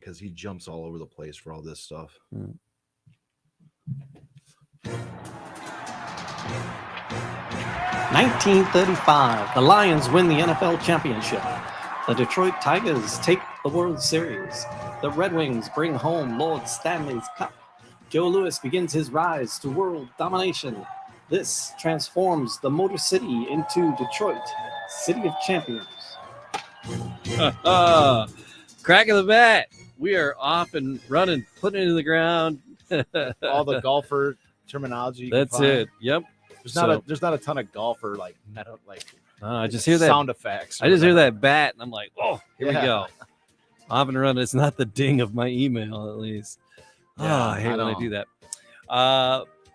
because he jumps all over the place for all this stuff. 1935, the Lions win the NFL championship. The Detroit Tigers take the World Series. The Red Wings bring home Lord Stanley's Cup. Joe Louis begins his rise to world domination. This transforms the Motor City into Detroit, City of Champions. Crack of the bat. We are off and running, putting it in the ground. All the golfer terminology. That's it. Yep. There's not a ton of golfer I just hear that sound effects. I just hear that bat, and I'm like, oh, here we Yeah. go. Off and running. It's not the ding of my email, at least. Yeah, I hate when I know. do that.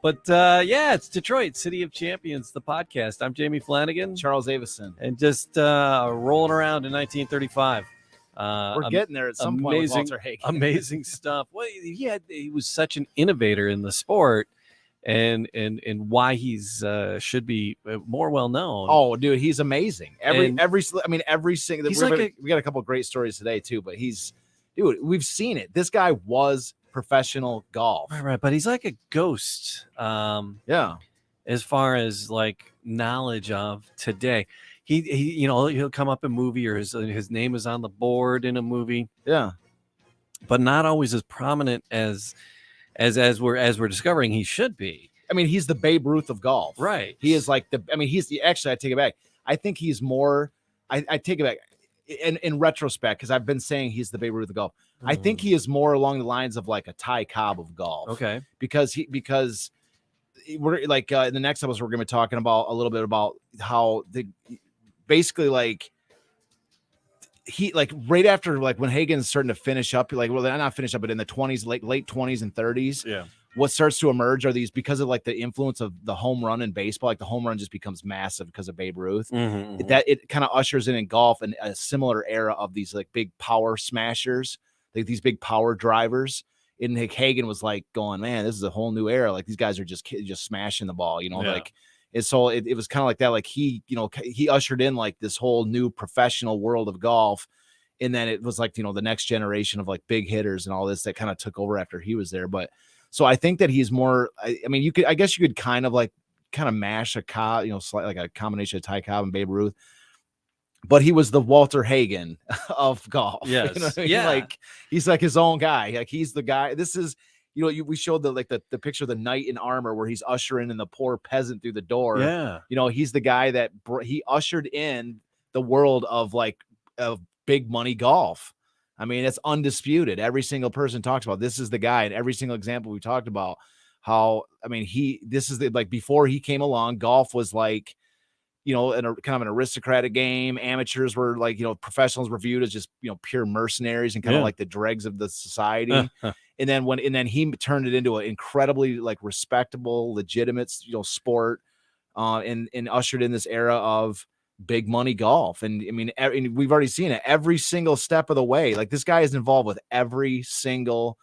But it's Detroit, City of Champions, the podcast. I'm Jamie Flanagan. Charles Avison. And just rolling around in 1935. We're getting there at some point with Walter Hagen. Amazing stuff. Well, he was such an innovator in the sport, and why he's should be more well known. Oh, dude, he's amazing. Every single. He's We got a couple of great stories today too, but we've seen it. This guy was professional golf. Right, but he's like a ghost. Yeah. As far as like knowledge of today, he he'll come up in a movie, or his name is on the board in a movie. Yeah. But not always as prominent as we're discovering he should be. I mean, he's the Babe Ruth of golf. Right. He is like actually, I take it back. I think he's more, I take it back in retrospect, because I've been saying he's the Babe Ruth of golf. I think he is more along the lines of like a Ty Cobb of golf. Okay. Because we're like, in the next episode, we're going to be talking about a little bit about how basically like, he like right after like when Hagen's starting to finish up, like, well, they're not finished up, but in the 20s, late 20s and 30s, yeah, what starts to emerge are these, because of like the influence of the home run in baseball, like the home run just becomes massive because of Babe Ruth. That it kind of ushers in golf and a similar era of these like big power smashers, like these big power drivers. And Nick Hagen was like going, man, this is a whole new era. Like these guys are just smashing the ball, like. And so it was kind of like that. Like he ushered in like this whole new professional world of golf. And then it was like, the next generation of like big hitters and all this that kind of took over after he was there. But so I think that he's more, I guess you could kind of mash a Cobb, slightly like a combination of Ty Cobb and Babe Ruth. But he was the Walter Hagen of golf. Yes. You know what I mean? Yeah. Like he's like his own guy. Like he's the guy. This is, we showed the picture of the knight in armor where he's ushering in the poor peasant through the door. Yeah. He's the guy that he ushered in the world of big money golf. I mean, it's undisputed. Every single person talks about this is the guy, and every single example we talked about how, before he came along, golf was like, kind of an aristocratic game. Amateurs were like, professionals were viewed as just, pure mercenaries and kind of like the dregs of the society. And then he turned it into an incredibly like respectable, legitimate, sport, and ushered in this era of big money golf. And I mean, we've already seen it every single step of the way. Like this guy is involved with every single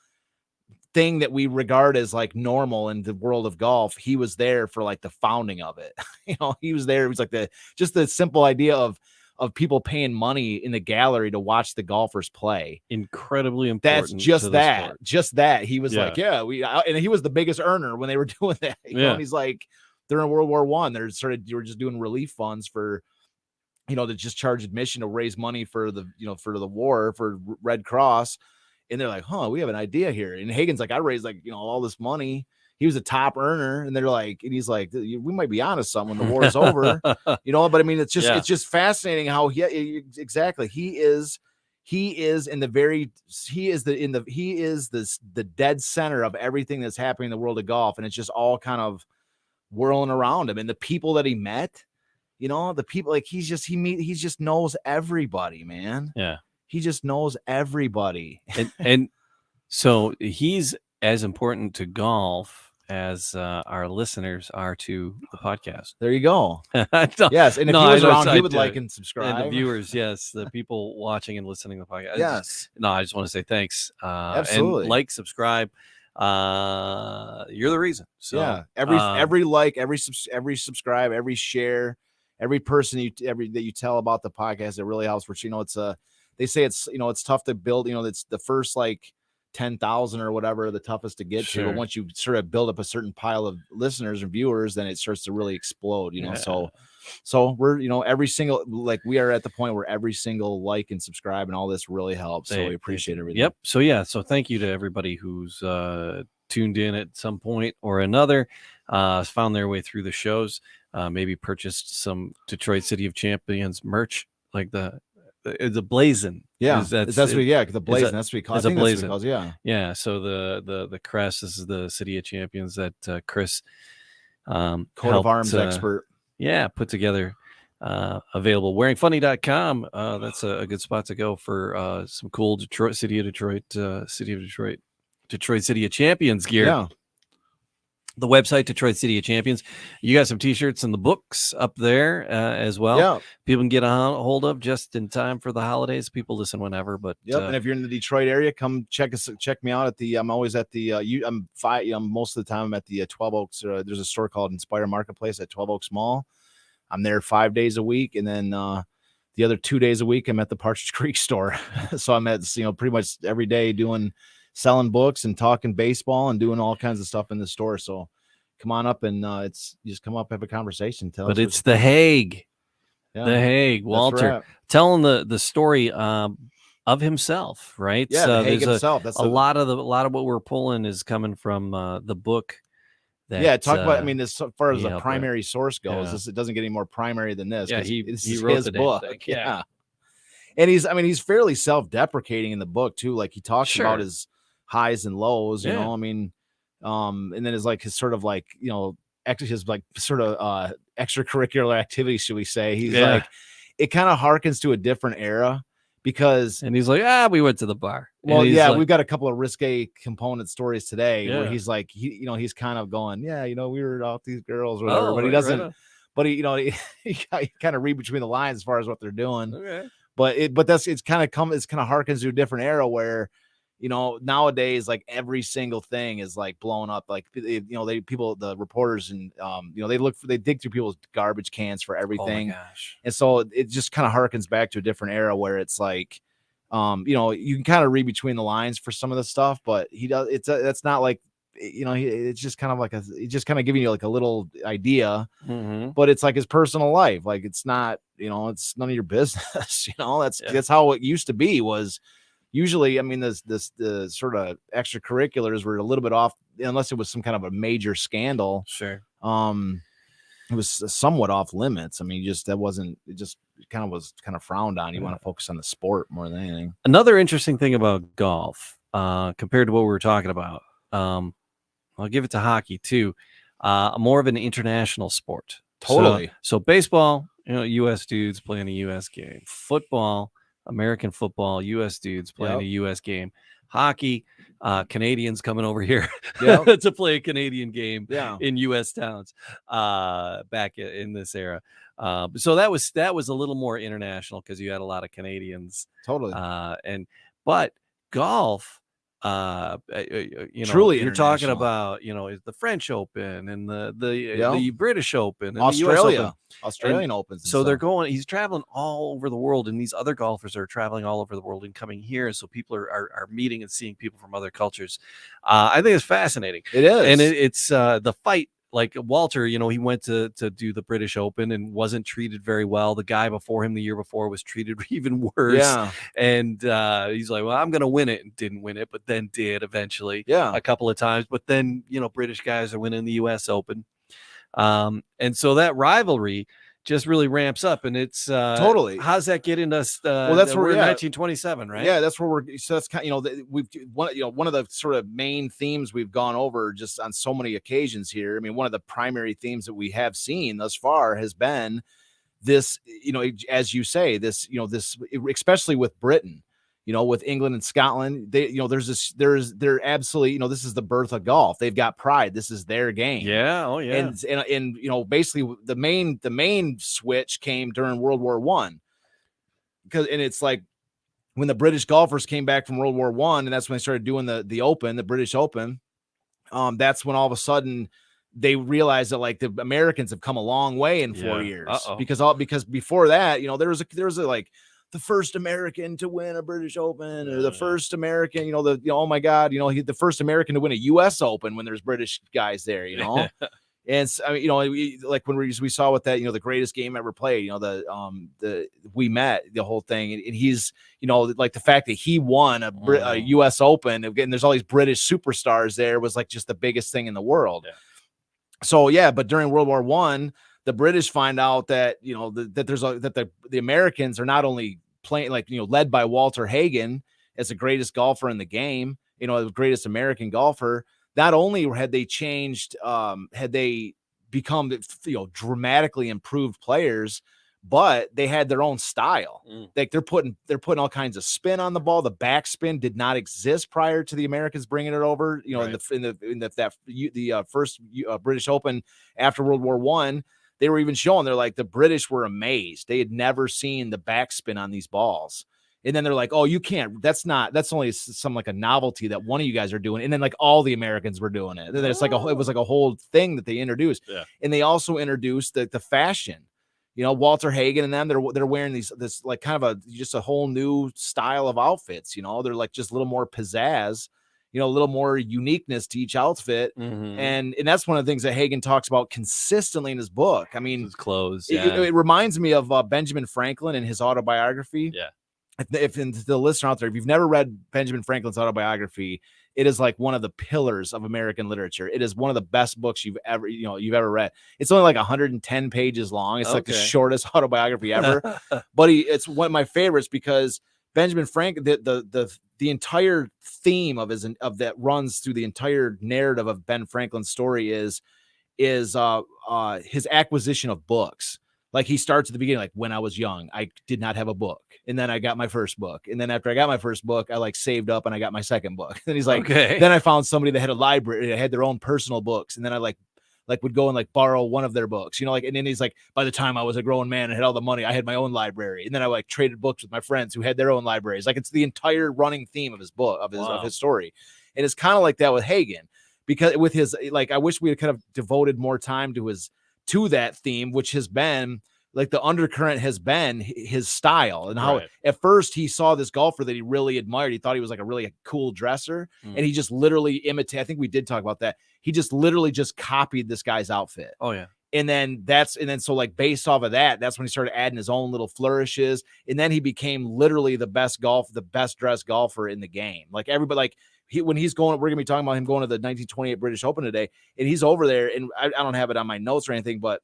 thing that we regard as like normal in the world of golf. He was there for like the founding of it. He was there. It was like the simple idea of people paying money in the gallery to watch the golfers play. Incredibly important. That's just that. He was like, and he was the biggest earner when they were doing that. And he's like, during World War I, you were just doing relief funds for, to just charge admission to raise money for the, for the war, for Red Cross. And they're like, we have an idea here. And Hagen's like, I raised like, all this money. He was a top earner. And they're like, and he's like, we might be onto something when the war is over, but I mean, it's just fascinating how he is the dead center of everything that's happening in the world of golf. And it's just all kind of whirling around him. And the people that he met, the people, like he just knows everybody, man. Yeah. He just knows everybody. And so he's as important to golf as our listeners are to the podcast. There you go. No, yes. And if he was around, he would like and subscribe. And the viewers, yes. The people watching and listening to the podcast. Yes. I just want to say thanks. Absolutely. And like, subscribe. You're the reason. So yeah. Every like, every subscribe, every share, every person that you tell about the podcast, it really helps. Which, it's they say it's, it's tough to build, it's the first like 10,000 or whatever, the toughest to get to. But once you sort of build up a certain pile of listeners and viewers, then it starts to really explode, So we're, every single, like we are at the point where every single like and subscribe and all this really helps. So we appreciate everything. Yep. So thank you to everybody who's tuned in at some point or another, found their way through the shows, maybe purchased some Detroit City of Champions merch, like the blazon. Yeah, the blazon. That's what we call it. Yeah. So the crest, this is the City of Champions that Chris, coat of arms expert. Put together. Available wearingfunny.com. That's a good spot to go for some cool Detroit City of Champions gear. Yeah. The website, Detroit City of Champions. You got some t-shirts and the books up there as well. Yeah. People can get a hold of just in time for the holidays. People listen whenever, but and if you're in the Detroit area, come check me out at the, I'm always at the, most of the time I'm at the 12 Oaks. There's a store called Inspire Marketplace at 12 Oaks Mall. I'm there 5 days a week. And then the other 2 days a week, I'm at the Partridge Creek store. So I'm at, pretty much every day selling books and talking baseball and doing all kinds of stuff in the store. So come on up and just come up, have a conversation. But it's the Hague. Yeah, the Hague, Walter, right. Telling the story of himself, right? Yeah, the Hague himself. That's a lot of what we're pulling is coming from the book. Talk about. As far as the primary source goes, it doesn't get any more primary than this. Yeah, he wrote his book. Yeah, and he's fairly self-deprecating in the book too. Like he talks about his highs and lows. You know, and then his sort of extracurricular activities, should we say? He's like, it kind of harkens to a different era. And he's like, we went to the bar. Well, we've got a couple of risque component stories today where he's like, he's kind of going, we were out with these girls or whatever, but he doesn't, but he kind of read between the lines as far as what they're doing. Okay. But it's kind of harkens to a different era where, nowadays, like every single thing is like blown up. Like, the reporters and, they dig through people's garbage cans for everything. Oh my gosh. And so it just kind of harkens back to a different era where it's like, you can kind of read between the lines for some of the stuff, but that's not like, it's just kind of like just kind of giving you like a little idea, but it's like his personal life. Like it's not, it's none of your business, that's how it used to be. Was usually, the sort of extracurriculars were a little bit off, unless it was some kind of a major scandal. Sure. It was somewhat off limits. It just kind of was frowned on. You want to focus on the sport more than anything. Another interesting thing about golf, compared to what we were talking about, I'll give it to hockey too. More of an international sport. Totally. So baseball, U.S. dudes playing a U.S. game. Football, American football, U.S. dudes playing a U.S. game. Hockey, Canadians coming over here to play a Canadian game in U.S. towns back in this era. So that was a little more international because you had a lot of Canadians. Totally. But golf, truly, you're talking about, the French Open and the British Open and the Australian Opens. So he's traveling all over the world, and these other golfers are traveling all over the world and coming here. So people are meeting and seeing people from other cultures. I think it's fascinating. It is. And it's the fight. Like Walter, he went to do the British Open and wasn't treated very well. The guy before him the year before was treated even worse. Yeah. And he's like, well, I'm going to win it, and didn't win it, but then did eventually a couple of times. But then, British guys are winning the U.S. Open. And so that rivalry just really ramps up, and it's totally. How's that getting us? Well, that's where we're in 1927, right? Yeah, that's where we're. So that's kind of, we've one of the sort of main themes we've gone over just on so many occasions here. One of the primary themes that we have seen thus far has been this, as you say, this, especially with Britain. With England and Scotland, they're absolutely, this is the birth of golf. They've got pride. This is their game. Yeah. Oh yeah. And basically the main switch came during World War I, and it's like when the British golfers came back from World War I, and that's when they started doing the British Open. That's when all of a sudden they realized that like the Americans have come a long way in 4 years. Because before that, there was the first American to win a British Open, or the first American, oh my God, the first American to win a U.S. Open when there's British guys there, And I mean, like when we saw with that, the greatest game ever played, we met the whole thing, and he's, like the fact that he won a U.S. Open, and there's all these British superstars there was like just the biggest thing in the world. Yeah. So yeah, but during World War I, the British find out that that the Americans are not only playing led by Walter Hagen as the greatest golfer in the game, the greatest American golfer. Not only had they changed, had they become dramatically improved players, but they had their own style. Like they're putting all kinds of spin on the ball. The backspin did not exist prior to the Americans bringing it over. In the first British Open after World War I, they were even showing the British were amazed. They had never seen the backspin on these balls. And then they're like, oh, you can't, that's only some like a novelty that one of you guys are doing. And then like all the Americans were doing it. And it's like it was like a whole thing that they introduced. Yeah. And they also introduced the fashion, Walter Hagen and them, they're wearing this like kind of just a whole new style of outfits. They're like just a little more pizzazz, a little more uniqueness to each outfit. And that's one of the things that Hagen talks about consistently in his book. I mean, his clothes. It reminds me of Benjamin Franklin in his autobiography. Yeah. If the listener out there, if you've never read Benjamin Franklin's autobiography, it is like one of the pillars of American literature. It is one of the best books you've ever read. It's only like 110 pages long. It's like the shortest autobiography ever. But it's one of my favorites because Benjamin Franklin, the entire theme of that runs through the entire narrative of Ben Franklin's story is his acquisition of books. Like he starts at the beginning, like when I was young, I did not have a book. And then I got my first book. And then after I got my first book, I like saved up and I got my second book. And he's like, then I found somebody that had a library that had their own personal books. And then I like would go and like borrow one of their books, and then he's like, by the time I was a grown man and had all the money, I had my own library. And then I like traded books with my friends who had their own libraries. Like it's the entire running theme of his book, of his story. And it's kind of like that with Hagen, because with his, like, I wish we had kind of devoted more time to that theme, which has been like the undercurrent has been his style and how at first he saw this golfer that he really admired. He thought he was like a really cool dresser and he just literally imitated. I think we did talk about that. He just literally just copied this guy's outfit. Oh yeah. And then so like based off of that, that's when he started adding his own little flourishes. And then he became literally the best dressed golfer in the game. Like everybody, like when he's going, we're gonna be talking about him going to the 1928 British Open today, and he's over there, and I don't have it on my notes or anything, but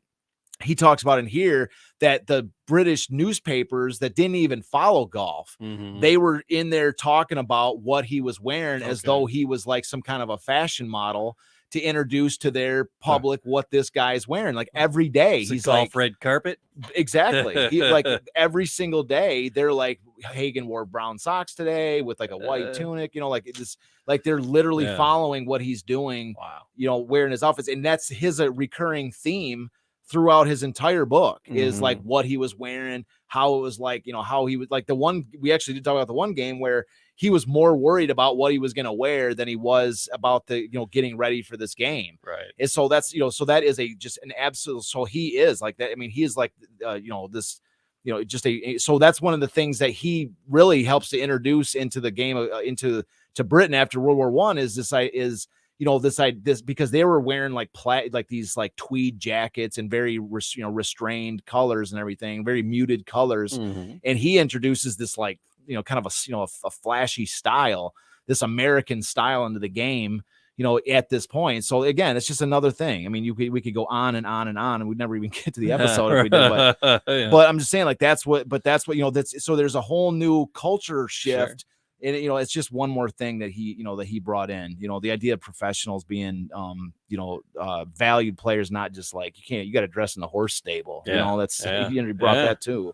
he talks about in here that the British newspapers that didn't even follow golf, they were in there talking about what he was wearing as though he was like some kind of a fashion model to introduce to their public what this guy's wearing. Like every day, he's golf like red carpet. Exactly. He like every single day, they're like, Hagen wore brown socks today with like a white tunic, like it's like they're literally following what he's doing. Wow. Wearing his outfits, and that's his recurring theme throughout his entire book is like what he was wearing, how it was like, how he was like we actually did talk about the one game where he was more worried about what he was going to wear than he was about the, getting ready for this game. Right. And so that's, so that is just an absolute, so he is like that. I mean, he is like, this, just so that's one of the things that he really helps to introduce into the game, to Britain after World War I is this because they were wearing like these like tweed jackets and very restrained colors and everything, very muted colors. And he introduces this like kind of a flashy style, this American style into the game, at this point. So again, it's just another thing. I mean, we could go on and on and on, and we'd never even get to the episode if we did. But I'm just saying, like that's what that's so there's a whole new culture shift. Sure. And it's just one more thing that he brought in, the idea of professionals being valued players, not just like you got to dress in the horse stable. He brought that too.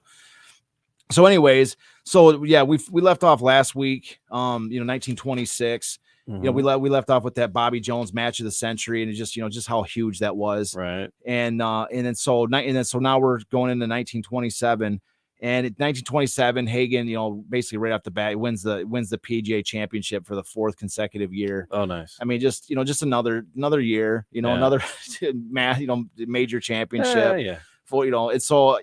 So anyways, we left off last week, 1926. We left off with that Bobby Jones match of the century, and just how huge that was. Right. And then so now we're going into 1927. And in 1927, Hagen, basically right off the bat, wins the PGA Championship for the fourth consecutive year. Oh, nice. I mean, just another year, another major championship. Yeah. For and so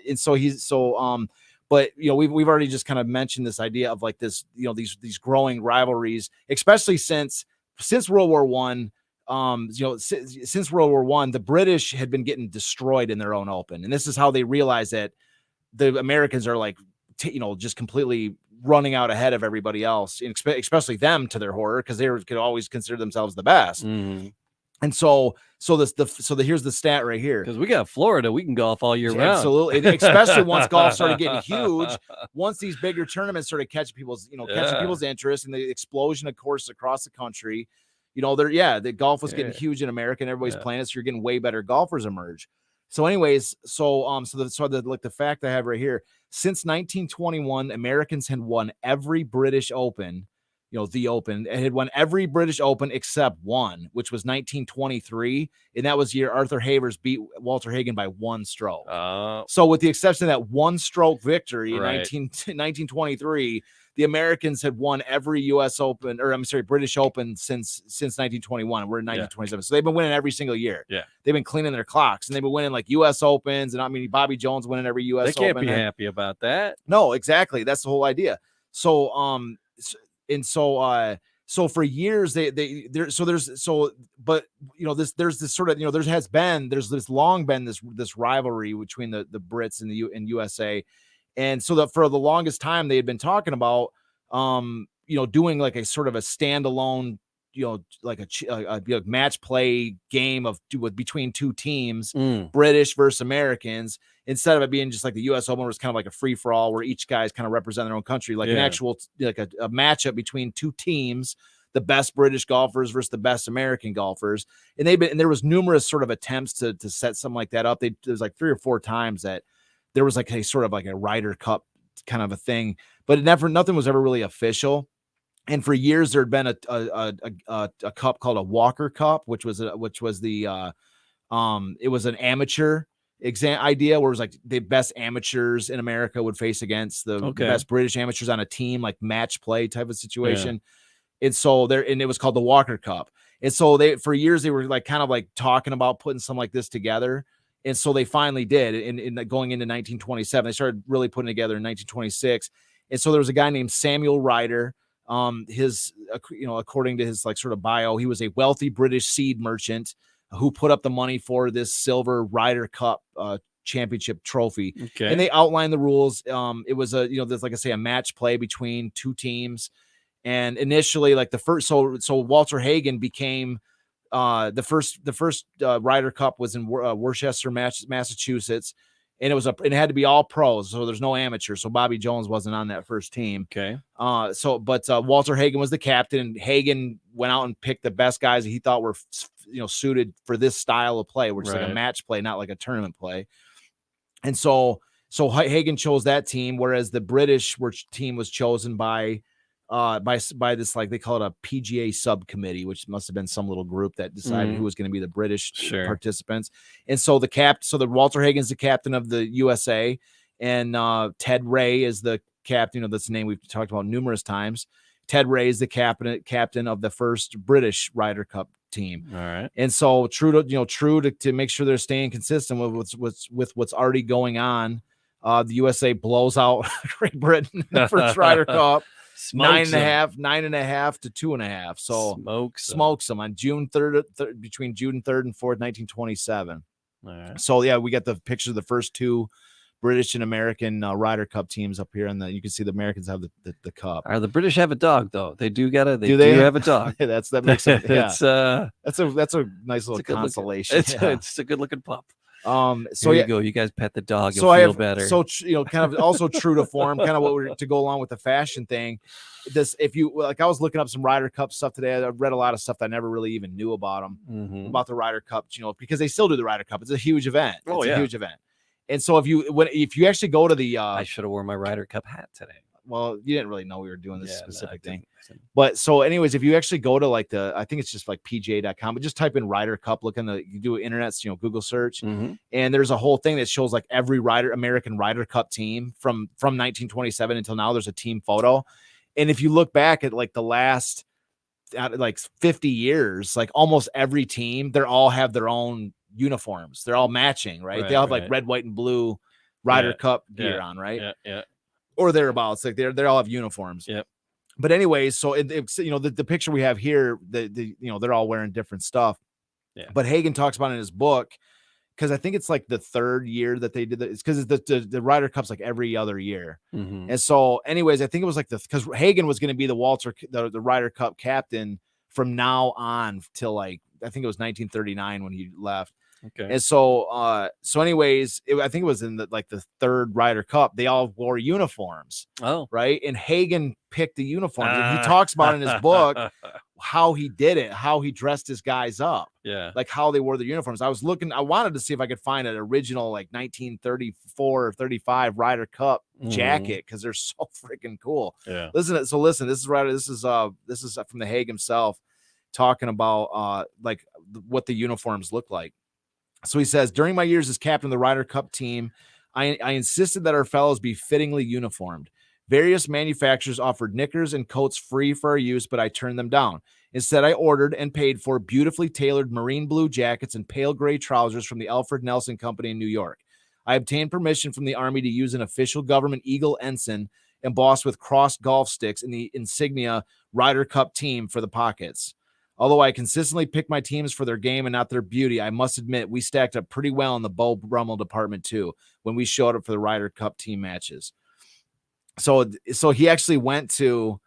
But we've already just kind of mentioned this idea of like this, these growing rivalries, especially since World War One. Since World War One, the British had been getting destroyed in their own open, and this is how they realized that the Americans are like, just completely running out ahead of everybody else, especially them, to their horror, because they could always consider themselves the best. Mm-hmm. And so here's the stat right here. Because we got Florida, we can golf all year round. Absolutely, especially once golf started getting huge. Once these bigger tournaments started catching people's interest, and the explosion of course across the country. The golf was getting huge in America, and everybody's playing it. So you're getting way better golfers emerge. So, anyways, the fact I have right here: since 1921, Americans had won every British Open. The Open. It had won every British Open except one, which was 1923. And that was the year Arthur Havers beat Walter Hagen by 1 stroke. So with the exception of that 1 stroke victory in 1923, the Americans had won every U.S. Open, British Open since 1921. We're in 1927. So they've been winning every single year. Yeah. They've been cleaning their clocks, and they've been winning like U.S. Opens. And Bobby Jones winning every U.S. Open. They can't be happy about that. No, exactly. That's the whole idea. So, so for years there's this long been this rivalry between the Brits and the USA. And so that for the longest time they had been talking about, doing like a sort of a standalone, like a match play game between two teams, British versus Americans, instead of it being just like the U.S. Open, where it's kind of like a free for all, where each guy's kind of represent their own country, like an actual like a matchup between two teams, the best British golfers versus the best American golfers. And there was numerous sort of attempts to set something like that up. There was like 3 or 4 times that there was like a sort of like a Ryder Cup kind of a thing, but nothing was ever really official. And for years there had been a cup called a Walker Cup, which was it was an amateur idea where it was like the best amateurs in America would face against the best British amateurs on a team, like match play type of situation. And so it was called the Walker Cup. And so for years they were like kind of like talking about putting something like this together. And so they finally did. In going into 1927, they started really putting together in 1926. And so there was a guy named Samuel Ryder. According to his like sort of bio, he was a wealthy British seed merchant who put up the money for this silver Ryder Cup championship trophy. Okay. And they outlined the rules. It was there's like I say, a match play between two teams. And initially, like the first, so Walter Hagen became the first Ryder Cup was in Worcester, Massachusetts. And it had to be all pros, so there's no amateurs. So Bobby Jones wasn't on that first team. Okay. But Walter Hagen was the captain, and Hagen went out and picked the best guys that he thought were, suited for this style of play, which is like a match play, not like a tournament play. And so Hagen chose that team, whereas the British team was chosen by this, like they call it a PGA subcommittee, which must have been some little group that decided who was going to be the British participants. And so the Walter Hagen's the captain of the USA, and Ted Ray is the captain. That's the name we've talked about numerous times. Ted Ray is the captain of the first British Ryder Cup team. All right. And so true to make sure they're staying consistent with what's already going on, the USA blows out Great Britain in the first Ryder Cup. 9.5 to 2.5. So smokes them on June 3rd, between June 3rd and 4th, 1927. All right. So yeah, we got the picture of the first 2 British and American Ryder Cup teams up here, and you can see the Americans have the cup. The British have a dog though. They do have a dog. that makes it. Yeah. That's a nice little consolation. It's a good looking pup. So there you go. You guys pet the dog. You'll feel better. So kind of also true to form, kind of what we're to go along with the fashion thing. If you like, I was looking up some Ryder Cup stuff today. I read a lot of stuff that I never really even knew about them, about the Ryder Cup. Because they still do the Ryder Cup. It's a huge event. It's a huge event. And so if you actually go to the, I should have worn my Ryder Cup hat today. Well, you didn't really know we were doing this specific thing. But so anyways, if you actually go to like I think it's just like PGA.com, but just type in Ryder Cup, you do internet, Google search, and there's a whole thing that shows like every American Ryder Cup team from 1927 until now. There's a team photo. And if you look back at like the last like 50 years, like almost every team, they all have their own uniforms. They're all matching, right? They all have like red, white, and blue Ryder Cup gear on, right? Yeah. or thereabouts. Like they all have uniforms. Yep. But anyways, so it's the picture we have here, they're all wearing different stuff. Yeah. But Hagen talks about in his book, because I think it's like the third year that they did it. It's because the Ryder Cup's like every other year. Mm-hmm. And so, anyways, I think it was like because Hagen was going to be the Ryder Cup captain from now on till like I think it was 1939 when he left. Okay. And so, anyways, I think it was in the third Ryder Cup. They all wore uniforms. Oh, right. And Hagen picked the uniforms, and he talks about in his book how he did it, how he dressed his guys up. Yeah. Like how they wore their uniforms. I wanted to see if I could find an original like 1934 or 35 Ryder Cup jacket because they're so freaking cool. Yeah. Listen, this is Ryder. This is from the Hague himself talking about like what the uniforms look like. So he says, during my years as captain of the Ryder Cup team, I insisted that our fellows be fittingly uniformed. Various manufacturers offered knickers and coats free for our use, but I turned them down. Instead, I ordered and paid for beautifully tailored marine blue jackets and pale gray trousers from the Alfred Nelson Company in New York. I obtained permission from the Army to use an official government eagle ensign embossed with crossed golf sticks in the insignia Ryder Cup team for the pockets. Although I consistently pick my teams for their game and not their beauty, I must admit we stacked up pretty well in the Beau Brummel department too when we showed up for the Ryder Cup team matches. So he actually went to,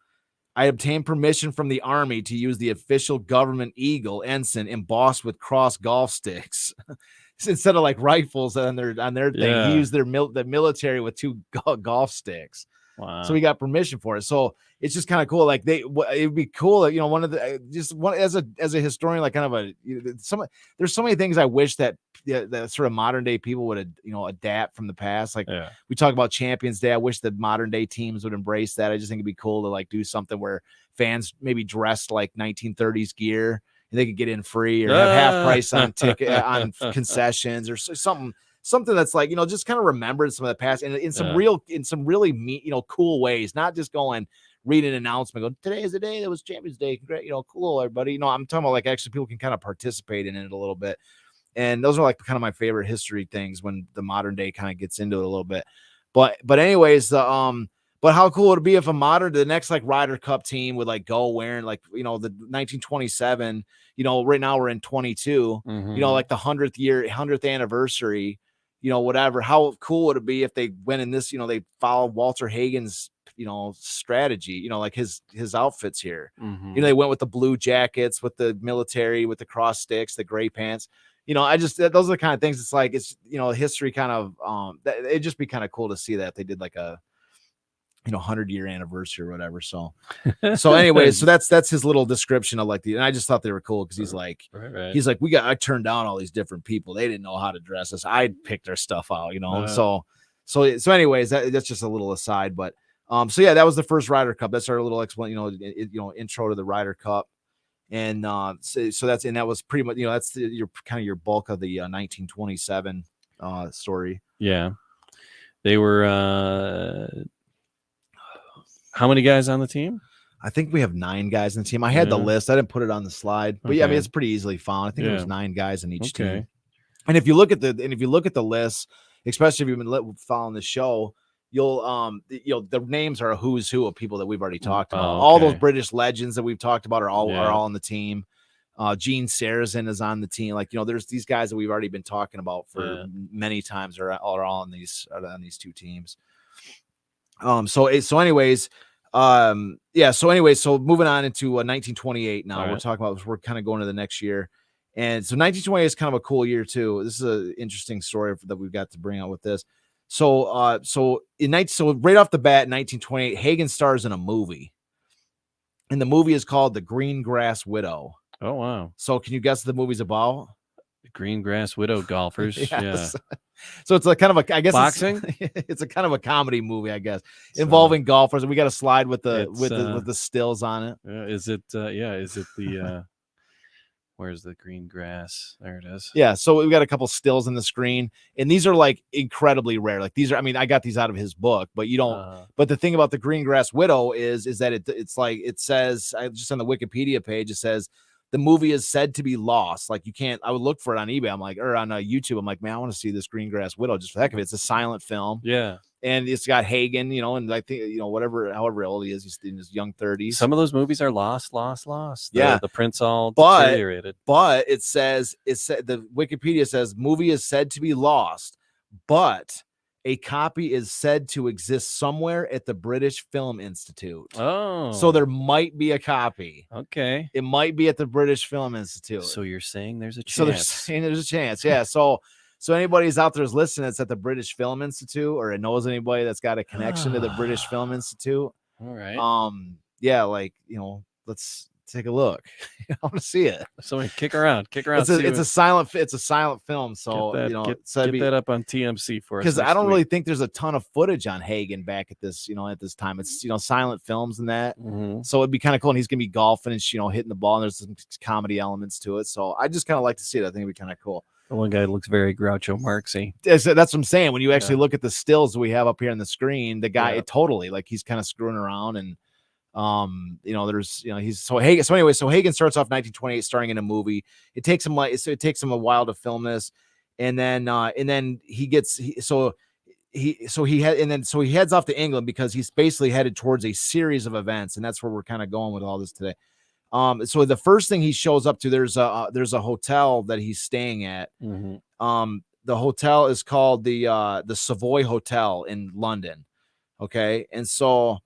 I obtained permission from the Army to use the official government eagle ensign embossed with crossed golf sticks. Instead of like rifles on their thing, he used the military with two golf sticks. Wow. So we got permission for it. So it's just kind of cool. Like it would be cool. One of the as a historian, like kind of there's so many things I wish that sort of modern day people would adapt from the past. Like we talk about Champions Day. I wish the modern day teams would embrace that. I just think it'd be cool to like do something where fans maybe dressed like 1930s gear and they could get in free or have half price on ticket on concessions or something that's like, just kind of remembered some of the past and in some really cool ways, not just going read an announcement, go, today is the day that was Champions Day. Great, cool, everybody. I'm talking about like actually people can kind of participate in it a little bit. And those are like kind of my favorite history things when the modern day kind of gets into it a little bit. But anyways, but how cool would it be if the next like Ryder Cup team would like go wearing like, the 1927, right now we're in 22, like the 100th anniversary, whatever. How cool would it be if they went in this, they follow Walter Hagen's, strategy, like his outfits here. They went with the blue jackets, with the military, with the cross sticks, the gray pants. Those are the kind of things. It's like, it's, history kind of, it'd just be kind of cool to see that they did like a, 100-year anniversary or whatever. So anyways, so that's his little description of like and I just thought they were cool because he's like, he's like, I turned down all these different people. They didn't know how to dress us. I picked their stuff out, so anyways, that's just a little aside, but so yeah, that was the first Ryder Cup. That's our little intro to the Ryder Cup. And so that was pretty much, that's your bulk of the 1927 story. Yeah. They were how many guys on the team? I think we have 9 guys in the team. I had the list. I didn't put it on the slide, but yeah, I mean, it's pretty easily found. I think there was 9 guys in each team. And if you look at the list, especially if you've been following the show, you'll the names are a who's who of people that we've already talked about. All those British legends that we've talked about are all on the team. Gene Sarazen is on the team. Like, there's these guys that we've already been talking about for many times are all on these 2 teams. So anyways, so moving on into 1928 now. We're kind of going to the next year. And so 1928 is kind of a cool year too. This is an interesting story that we've got to bring out with this. So right off the bat, in 1928, Hagen stars in a movie, and the movie is called The Green Grass Widow. Oh wow! So can you guess what the movie's about? The Green Grass Widow golfers. Yes. Yeah. So it's like kind of a, I guess boxing. It's a kind of a comedy movie, I guess, involving golfers. And we got a slide with the stills on it. Is it the where's the green grass? There it is. Yeah. So we've got a couple stills in the screen, and these are like incredibly rare. Like these are, I mean, I got these out of his book, but you don't, but the thing about the Green Grass Widow is that it's like, it says, just on the Wikipedia page, it says the movie is said to be lost. Like you can't, I would look for it on eBay. I'm like, or on YouTube. I'm like, man, I want to see this Green Grass Widow just for the heck of it. It's a silent film. Yeah. And it's got Hagen, and I think, however old he is, he's in his young 30s. Some of those movies are lost. Yeah. The prints all deteriorated. But it said the Wikipedia says movie is said to be lost, but a copy is said to exist somewhere at the British Film Institute. Oh. So there might be a copy. Okay. It might be at the British Film Institute. So you're saying there's a chance. So they're saying there's a chance. Yeah. So anybody's out there's listening that's at the British Film Institute or knows anybody that's got a connection to the British Film Institute. All right. Yeah, let's take a look. I want to see it. Somebody kick around. It's a silent film. So get that up on TMC for us. Because I don't really think there's a ton of footage on Hagen back at this time. It's silent films and that. Mm-hmm. So it'd be kind of cool. And he's gonna be golfing and hitting the ball, and there's some comedy elements to it. So I just kind of like to see it. I think it'd be kind of cool. The one guy looks very Groucho Marxy. That's what I'm saying. When you actually look at the stills we have up here on the screen, the guy totally he's kind of screwing around and there's he's so Hagen. So anyway, Hagen starts off 1928 starring in a movie. It takes him a while to film this, and then he heads off to England because he's basically headed towards a series of events, and that's where we're kind of going with all this today. So the first thing he shows up to, there's a hotel that he's staying at. Mm-hmm. The hotel is called the Savoy Hotel in London. Okay. And so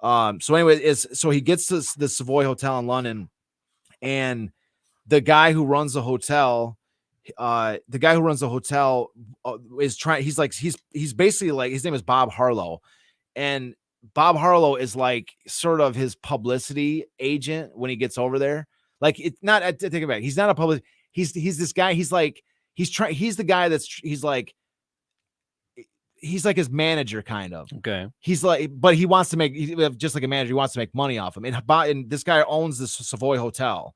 anyway, he gets to the Savoy Hotel in London, and the guy who runs the hotel is trying. He's basically like, his name is Bob Harlow, and Bob Harlow is like sort of his publicity agent when he gets over there. Like, it's not, I take it back. He's not a public. He's this guy. He's like the guy he's like his manager kind of. Okay. He's like, but he wants to make, just like a manager, he wants to make money off him. And this guy owns this Savoy Hotel,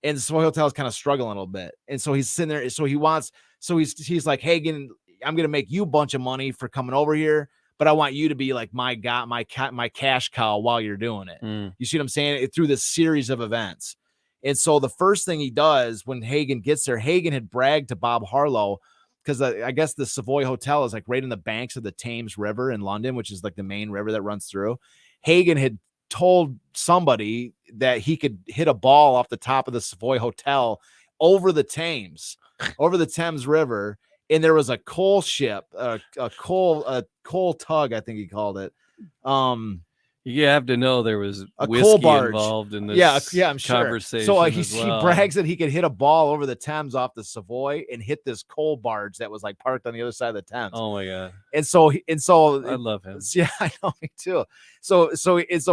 and the Savoy Hotel is kind of struggling a little bit. And so he's sitting there. So he's like, Hagen, I'm going to make you a bunch of money for coming over here, but I want you to be like my guy, my cash cow while you're doing it. You see what I'm saying? Through this series of events. And so the first thing he does when Hagen gets there, Hagen had bragged to Bob Harlow, because I guess the Savoy Hotel is like right in the banks of the Thames River in London, which is like the main river that runs through. Hagen had told somebody that he could hit a ball off the top of the Savoy Hotel over the Thames River. And there was a coal ship, a coal tug, I think he called it. You have to know there was a whiskey coal barge involved in this I'm sure. Conversation. So he brags that he could hit a ball over the Thames off the Savoy and hit this coal barge that was like parked on the other side of the Thames. Oh my God. And so I love him. Yeah, I know, me too. So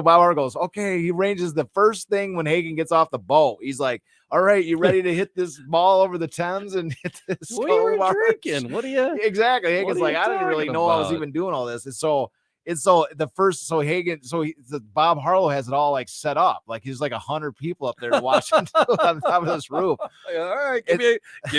Bob Harlow goes, okay, he arranges the first thing when Hagen gets off the boat. He's like, all right, you ready to hit this ball over the Thames and hit this what are you drinking? What are you? Exactly. Hagen's like, I didn't really know I was even doing all this. Bob Harlow has it all like set up. Like he's like 100 people up there watching on top of this roof. All right, give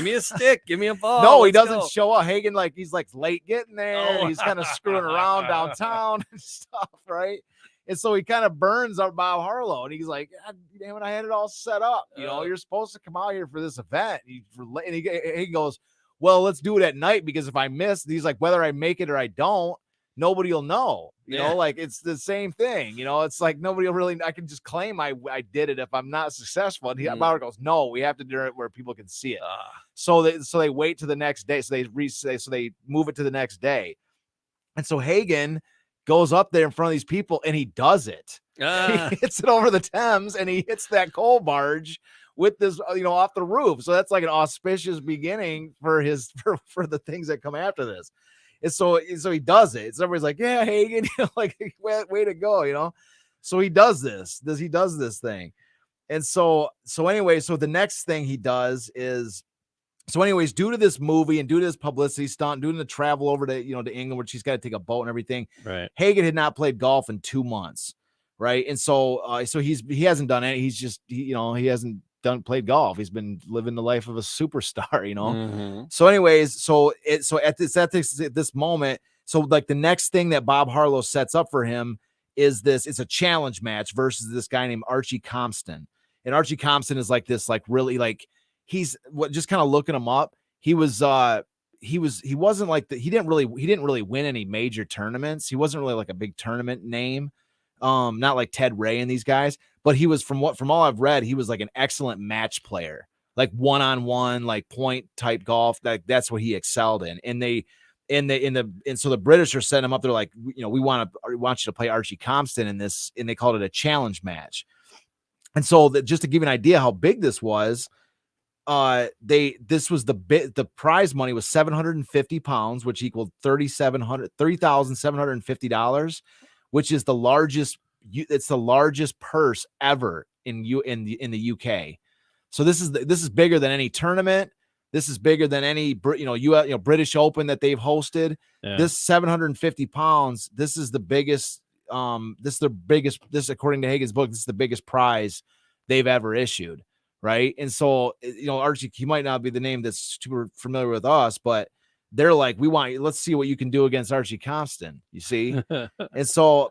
me a stick, give me a ball. No, he doesn't show up. Hagen, like, he's like late getting there. And he's kind of screwing around downtown and stuff, right? And so he kind of burns up Bob Harlow, and he's like, God damn it, I had it all set up. You're supposed to come out here for this event. And he goes, well, let's do it at night, because if I miss, he's like, whether I make it or I don't, nobody will know. You know, like, it's the same thing. It's like nobody will really. I can just claim I did it if I'm not successful. And Bauer goes, no, we have to do it where people can see it. So they wait to the next day. So they move it to the next day. And so Hagen goes up there in front of these people, and he does it. He hits it over the Thames, and he hits that coal barge with this, off the roof. So that's like an auspicious beginning for for the things that come after this. And so he does it. So everybody's like, yeah, Hagen, like, way to go, So he does this. He does this thing. And so anyway, so the next thing he does is, so anyways, due to this movie and due to this publicity stunt, due to the travel over to, to England, where she's got to take a boat and everything, right? Hagen had not played golf in 2 months. Right. And so he hasn't done it. He's just, he hasn't played golf. He's been living the life of a superstar, Mm-hmm. So anyways, at this moment, so like the next thing that Bob Harlow sets up for him is it's a challenge match versus this guy named Archie Compston. And Archie Compston is like this, like, really, like, he's just kind of looking him up. He was he wasn't like he didn't really win any major tournaments. He wasn't really like a big tournament name. Not like Ted Ray and these guys, but he was from all I've read, he was like an excellent match player, like one-on-one, like point type golf. That's what he excelled in. And so the British are setting him up. They're like, you know, we want you to play Archie Compston in this, and they called it a challenge match. And so just to give you an idea how big this was, the prize money was 750 pounds, which equaled $30,750, which is the largest. It's the largest purse ever in the UK. So this is bigger than any tournament. This is bigger than any British Open that they've hosted. Yeah. This 750 pounds. This is the biggest. This according to Hagen's book, this is the biggest prize they've ever issued. Right. And so, you know, Archie, he might not be the name that's super familiar with us, but they're like, let's see what you can do against Archie Compston, you see? And so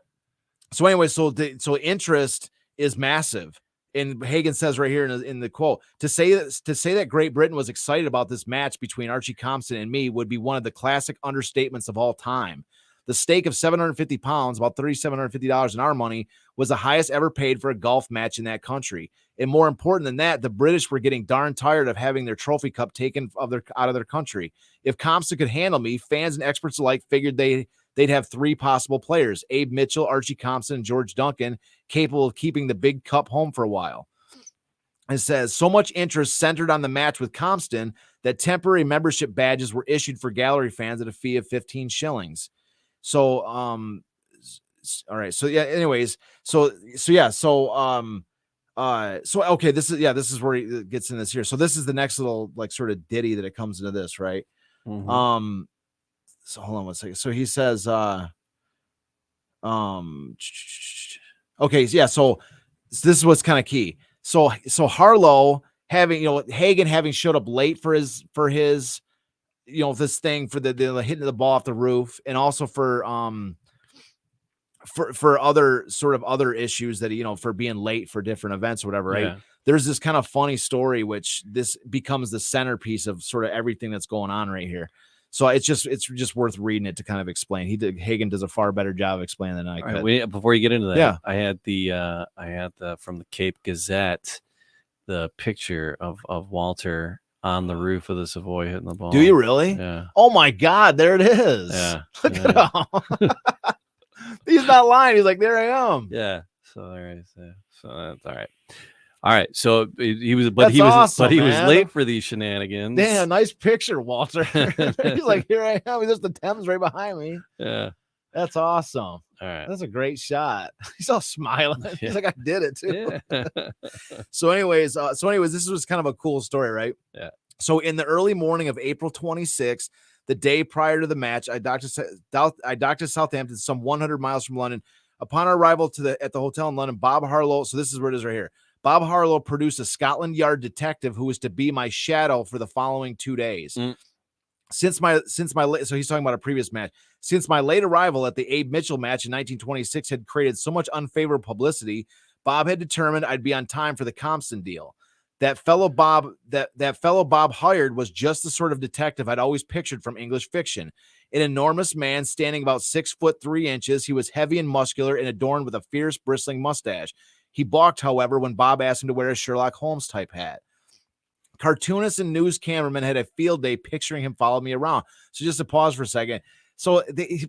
anyway, so interest is massive. And Hagen says right here in the quote, to say that Great Britain was excited about this match between Archie Compston and me would be one of the classic understatements of all time. The stake of 750 pounds, about $3,750 in our money, was the highest ever paid for a golf match in that country. And more important than that, the British were getting darn tired of having their trophy cup taken out of their country. If Compston could handle me, fans and experts alike figured they'd have three possible players: Abe Mitchell, Archie Compston, and George Duncan, capable of keeping the big cup home for a while. It says, so much interest centered on the match with Compston that temporary membership badges were issued for gallery fans at a fee of 15 shillings. So, all right. So yeah, anyways, okay. This is where he gets in this here. So this is the next little like sort of ditty that it comes into this, right? Mm-hmm. So hold on one second. So he says, okay. Yeah. So this is what's kind of key. So Harlow Hagen having showed up late for his, this thing for the hitting the ball off the roof, and also for other issues that, for being late for different events or whatever, right? Yeah. There's this kind of funny story, which this becomes the centerpiece of sort of everything that's going on right here. So it's just worth reading it to kind of explain. Hagen does a far better job of explaining than I could. Right, before you get into that, yeah. I had the from the Cape Gazette, the picture of Walter on the roof of the Savoy hitting the ball. Do you really? Yeah. Oh my God, there it is. Yeah. Look at him. He's not lying. He's like, there I am. Yeah. So there it is. Yeah. So that's all right. All right. So he was late for these shenanigans. Damn, nice picture, Walter. He's like, here I am. There's the Thames right behind me. Yeah. That's awesome. All right. That's a great shot. He's all smiling. Yeah. He's like, I did it too. Yeah. So anyways, this was kind of a cool story, right? Yeah. So in the early morning of April 26th, the day prior to the match, I docked to Southampton, some 100 miles from London. Upon our arrival at the hotel in London, Bob Harlow. So this is where it is right here. Bob Harlow produced a Scotland Yard detective who was to be my shadow for the following 2 days. So he's talking about a previous match. Since my late arrival at the Abe Mitchell match in 1926 had created so much unfavorable publicity, Bob had determined I'd be on time for the Compston deal. That fellow Bob hired was just the sort of detective I'd always pictured from English fiction. An enormous man standing about 6'3". He was heavy and muscular and adorned with a fierce, bristling mustache. He balked, however, when Bob asked him to wear a Sherlock Holmes type hat. Cartoonists and news cameramen had a field day picturing him follow me around. So just to pause for a second. So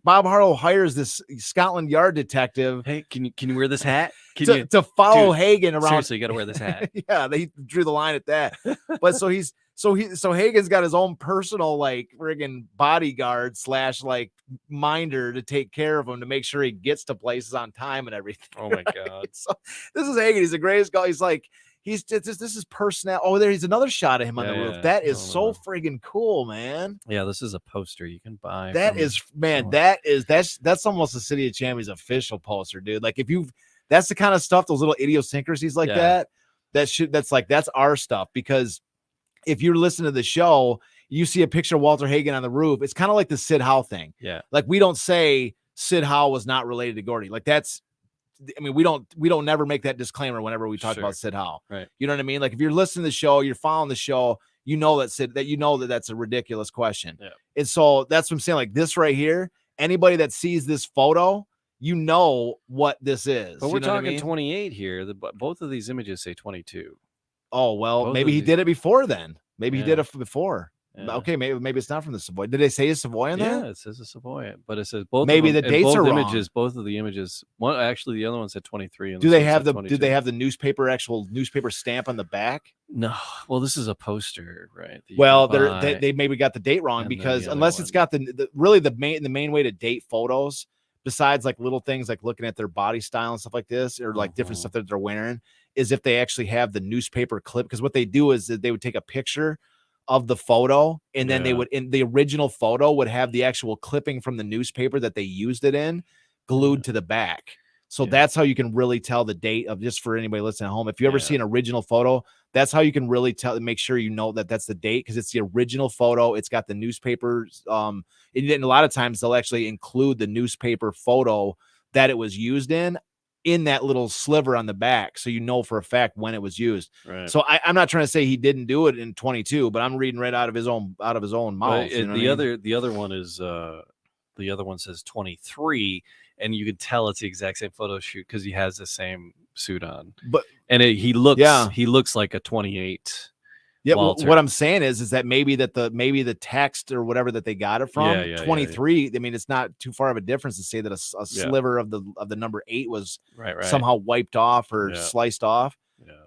Bob Harlow hires this Scotland Yard detective. Hey, can you wear this hat? To follow Hagen around? Seriously, you got to wear this hat. Yeah, they drew the line at that. But so Hagen's got his own personal like friggin' bodyguard / like minder to take care of him to make sure he gets to places on time and everything. Oh my God! So this is Hagen. He's the greatest guy. He's like. This is personnel. Oh, there's another shot of him on the roof. That is so friggin' cool, man. Yeah, this is a poster you can buy. That's almost the City of Champions official poster, dude. Like that's the kind of stuff, those little idiosyncrasies like that's our stuff. Because if you're listening to the show, you see a picture of Walter Hagen on the roof. It's kind of like the Sid Howe thing. Yeah. Like we don't say Sid Howe was not related to Gordy. Like we don't never make that disclaimer whenever we talk about Sid Howe. Right. You know what I mean? Like if you're listening to the show, you're following the show, you know that's a ridiculous question. Yeah. And so that's what I'm saying. Like this right here, anybody that sees this photo, you know what this is. But you we're know what I talking mean? 28 here. Both of these images say 22. Oh, well, Both maybe of he these- did it before then. Maybe he did Yeah. it before. Yeah. Okay, maybe it's not from the Savoy. Did they say a Savoy in there? Yeah, it says a Savoy, but it says both. Maybe of them, the dates are wrong. images. Both of the images. One actually, the other one said 23. And Do this they one have said the 22. do they have the actual newspaper stamp on the back? No. Well, this is a poster, right? that you Well, can buy. they maybe got the date wrong And then because the other unless it's one. got the main way to date photos, besides like little things like looking at their body style and stuff like this, or like different stuff that they're wearing, is if they actually have the newspaper clip. Because what they do is that they would take a picture of the photo, and then they would, in the original photo, would have the actual clipping from the newspaper that they used it in glued to the back. So that's how you can really tell the date of, just for anybody listening at home. If you ever see an original photo, that's how you can really tell, make sure you know that that's the date, because it's the original photo. It's got the newspapers. And a lot of times they'll actually include the newspaper photo that it was used in that little sliver on the back, so you know for a fact when it was used. Right. So I'm not trying to say he didn't do it in 22, but I'm reading right out of his own mouth. The other one is the other one says 23, and you can tell it's the exact same photo shoot because he has the same suit on. But he looks like a 28. Yeah, Walter. what I'm saying is that maybe the text or whatever that they got it from 23. I mean, it's not too far of a difference to say that a sliver of the number 8 was somehow wiped off or sliced off,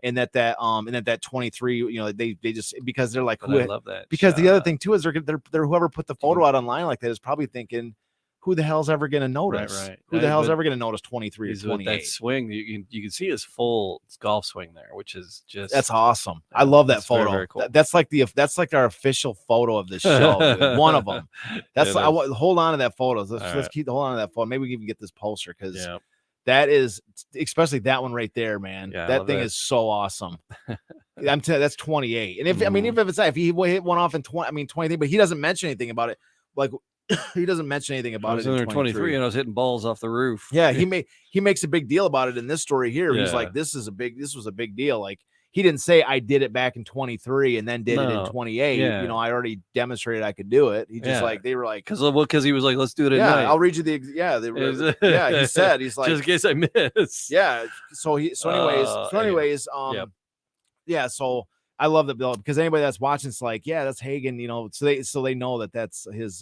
and that 23. You know, they just, because they're like, I love that, because the other thing too is they're whoever put the photo out online like that is probably thinking, who the hell's ever going to notice? Who the hell's ever going to notice 23 or 28? That swing, you can see his full golf swing there, which is just, that's awesome. I love that photo. Very, very cool. That's like our official photo of this show. Dude. One of them. That's hold on to that photo. Let's keep hold on to that photo. Maybe we can even get this poster, because that is, especially that one right there, man. That thing is so awesome. I'm telling you, that's 28. And if he hit one off in 20, but he doesn't mention anything about it. Like, he doesn't mention anything about it. I was in 23 and I was hitting balls off the roof. Yeah, he makes a big deal about it in this story here. He's like, this was a big deal. Like, he didn't say I did it back in 23 and then did it in 28. You know, I already demonstrated I could do it. He just like, they were like, because he was like, let's do it at night. I'll read you the he said, he's like, just in case I miss. So I love the bill, because anybody that's watching, it's like, that's Hagen, you know, so they know that that's his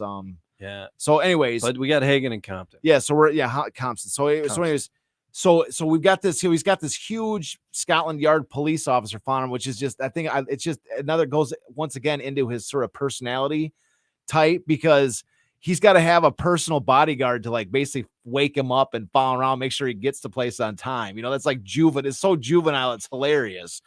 So anyways, but we got Hagen and Compton. So we're Compton. So anyways, so we've got this. He's got this huge Scotland Yard police officer found him, which is just, it's just another, goes once again into his sort of personality type, because he's got to have a personal bodyguard to like basically wake him up and follow around, make sure he gets to place on time. You know, that's like juvenile. It's so juvenile. It's hilarious.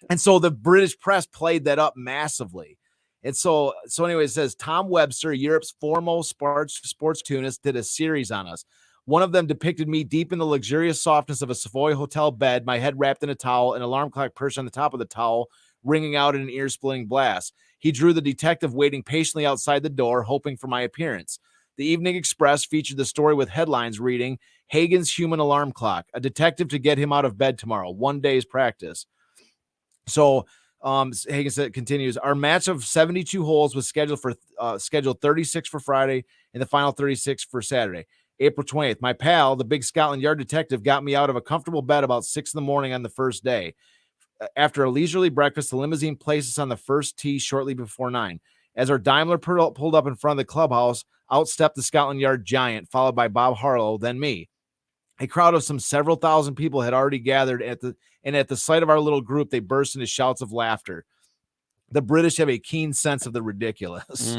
And so the British press played that up massively. And so anyway, it says Tom Webster, Europe's foremost sports tunist, did a series on us. One of them depicted me deep in the luxurious softness of a Savoy hotel bed, my head wrapped in a towel, an alarm clock perched on the top of the towel, ringing out in an ear-splitting blast. He drew the detective waiting patiently outside the door, hoping for my appearance. The Evening Express featured the story with headlines reading, Hagen's human alarm clock, a detective to get him out of bed tomorrow, 1 day's practice. So Hagen continues, our match of 72 holes was scheduled 36 for Friday and the final 36 for Saturday, April 20th. My pal, the big Scotland Yard detective, got me out of a comfortable bed about 6 a.m. on the first day. After a leisurely breakfast, the limousine placed us on the first tee shortly before 9. As our Daimler pulled up in front of the clubhouse, out stepped the Scotland Yard giant, followed by Bob Harlow, then me. A crowd of some several thousand people had already gathered at the sight of our little group, they burst into shouts of laughter. The British have a keen sense of the ridiculous.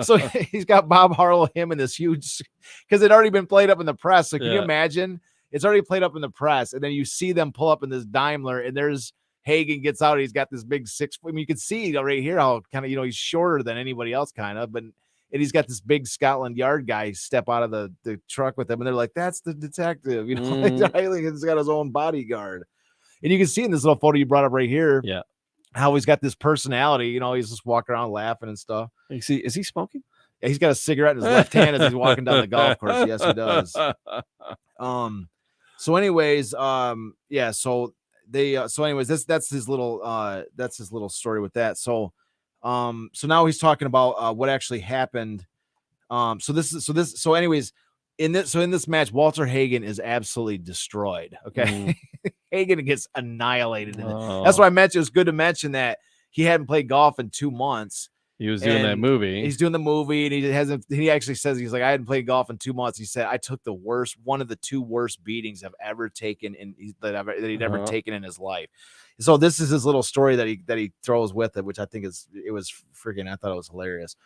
So he's got Bob Harlow, him in this huge, because it already been played up in the press. So can you imagine? It's already played up in the press, and then you see them pull up in this Daimler, and there's Hagen gets out. He's got this big 6 foot. I mean, you can see right here how kind of, he's shorter than anybody else, kind of, but. And he's got this big Scotland Yard guy step out of the truck with him. And they're like, that's the detective, he's got his own bodyguard. And you can see in this little photo you brought up right here, how he's got this personality, he's just walking around laughing and stuff. Is he smoking? Yeah, he's got a cigarette in his left hand as he's walking down the golf course. Yes, he does. So anyways, so so anyways, that's his little story with that. So now he's talking about what actually happened. So anyways, in this match, Walter Hagen is absolutely destroyed. Okay. Hagen gets annihilated in it. That's why I mentioned, it was good to mention that he hadn't played golf in 2 months. He was doing that movie. He's doing the movie, and he actually says, he's like, I hadn't played golf in 2 months. He said, I took one of the 2 worst beatings I've ever taken that he'd ever taken in his life. So this is his little story that he throws with it, which I think was freaking, I thought it was hilarious.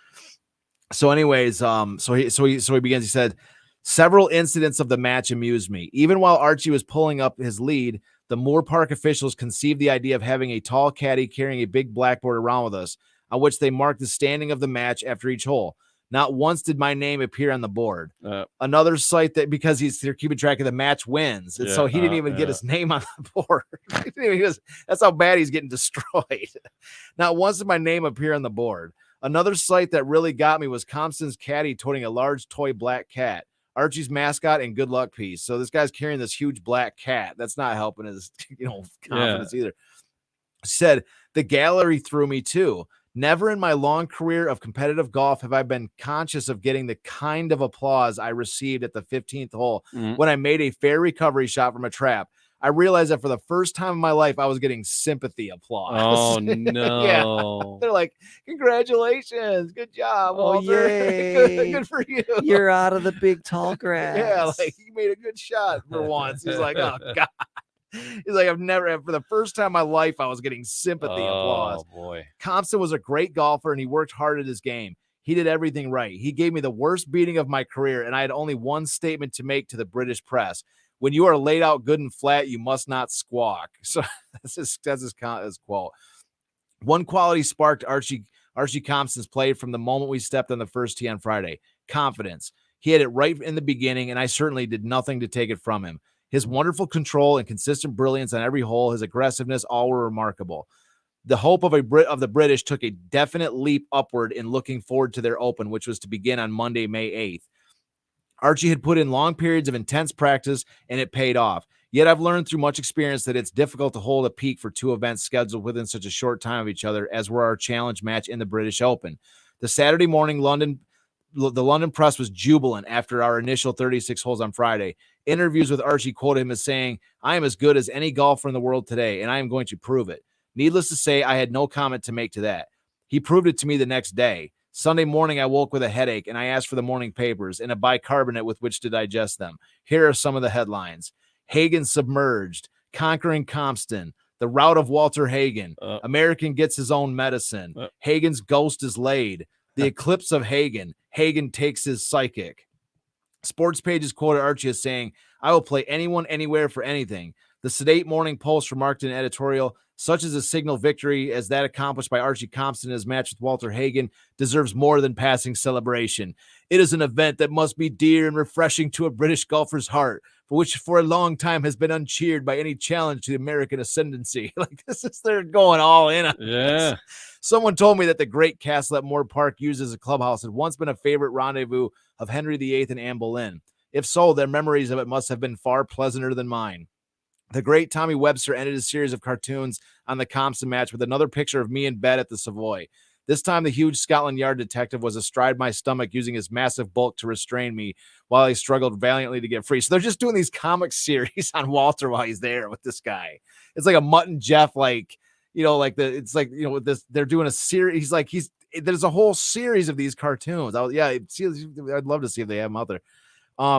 So anyways, so he begins, he said, several incidents of the match amused me. Even while Archie was pulling up his lead, the Moore Park officials conceived the idea of having a tall caddy carrying a big blackboard around with us, on which they marked the standing of the match after each hole. Not once did my name appear on the board. Another site that, because they're keeping track of the match wins, and so he didn't even get his name on the board. That's how bad he's getting destroyed. Not once did my name appear on the board. Another sight that really got me was Compton's caddy toting a large toy black cat, Archie's mascot and good luck piece. So this guy's carrying this huge black cat. That's not helping his confidence either. Said, the gallery threw me too. Never in my long career of competitive golf have I been conscious of getting the kind of applause I received at the 15th hole when I made a fair recovery shot from a trap. I realized that for the first time in my life, I was getting sympathy applause. Oh, no. Yeah. They're like, congratulations. Good job, Walter. Oh, yay. Good for you. You're out of the big tall grass. Yeah, like, you made a good shot for once. He's like, oh, God. He's like, for the first time in my life, I was getting sympathy applause. Oh, boy. Compton was a great golfer, and he worked hard at his game. He did everything right. He gave me the worst beating of my career, and I had only one statement to make to the British press. When you are laid out good and flat, you must not squawk. So that's his quote. One quality sparked Archie Compton's play from the moment we stepped on the first tee on Friday: confidence. He had it right in the beginning, and I certainly did nothing to take it from him. His wonderful control and consistent brilliance on every hole, his aggressiveness, all were remarkable. The hope of the British took a definite leap upward in looking forward to their Open, which was to begin on Monday, May 8th. Archie had put in long periods of intense practice, and it paid off. Yet I've learned through much experience that it's difficult to hold a peak for 2 events scheduled within such a short time of each other, as were our challenge match in the British Open. The Saturday morning the London press was jubilant after our initial 36 holes on Friday. Interviews with Archie quoted him as saying, I am as good as any golfer in the world today, and I am going to prove it. Needless to say, I had no comment to make to that. He proved it to me the next day. Sunday morning, I woke with a headache, and I asked for the morning papers and a bicarbonate with which to digest them. Here are some of the headlines. Hagen submerged, conquering Compton, the rout of Walter Hagen, American gets his own medicine, Hagen's ghost is laid, the eclipse of Hagen, Hagen takes his psychic. Sports Pages quoted Archie as saying, I will play anyone, anywhere for anything. The sedate Morning Post remarked in an editorial, such as a signal victory as that accomplished by Archie Compton in his match with Walter Hagen deserves more than passing celebration. It is an event that must be dear and refreshing to a British golfer's heart, for which for a long time has been uncheered by any challenge to the American ascendancy. Like, they're going all in on this. Someone told me that the great castle at Moore Park, used as a clubhouse, had once been a favorite rendezvous of Henry VIII and Anne Boleyn. If so, their memories of it must have been far pleasanter than mine. The great Tommy Webster ended his series of cartoons on the Compton match with another picture of me in bed at the Savoy. This time, the huge Scotland Yard detective was astride my stomach, using his massive bulk to restrain me while I struggled valiantly to get free. So they're just doing these comic series on Walter while he's there with this guy. It's like a Mutt and Jeff, they're doing a series. There's a whole series of these cartoons. I'd love to see if they have them out there.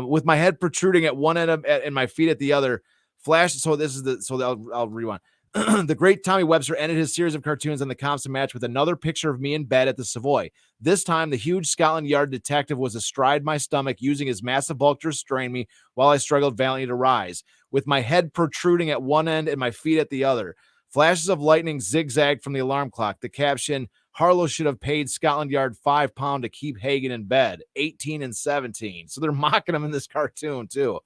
With my head protruding at one end and my feet at the other. I'll rewind. The great Tommy Webster ended his series of cartoons on the Compton match with another picture of me in bed at the Savoy. This time, the huge Scotland Yard detective was astride my stomach, using his massive bulk to restrain me while I struggled valiantly to rise. With my head protruding at one end and my feet at the other. Flashes of lightning zigzagged from the alarm clock. The caption, Harlow should have paid Scotland Yard £5 to keep Hagen in bed. 18 and 17. So they're mocking him in this cartoon, too.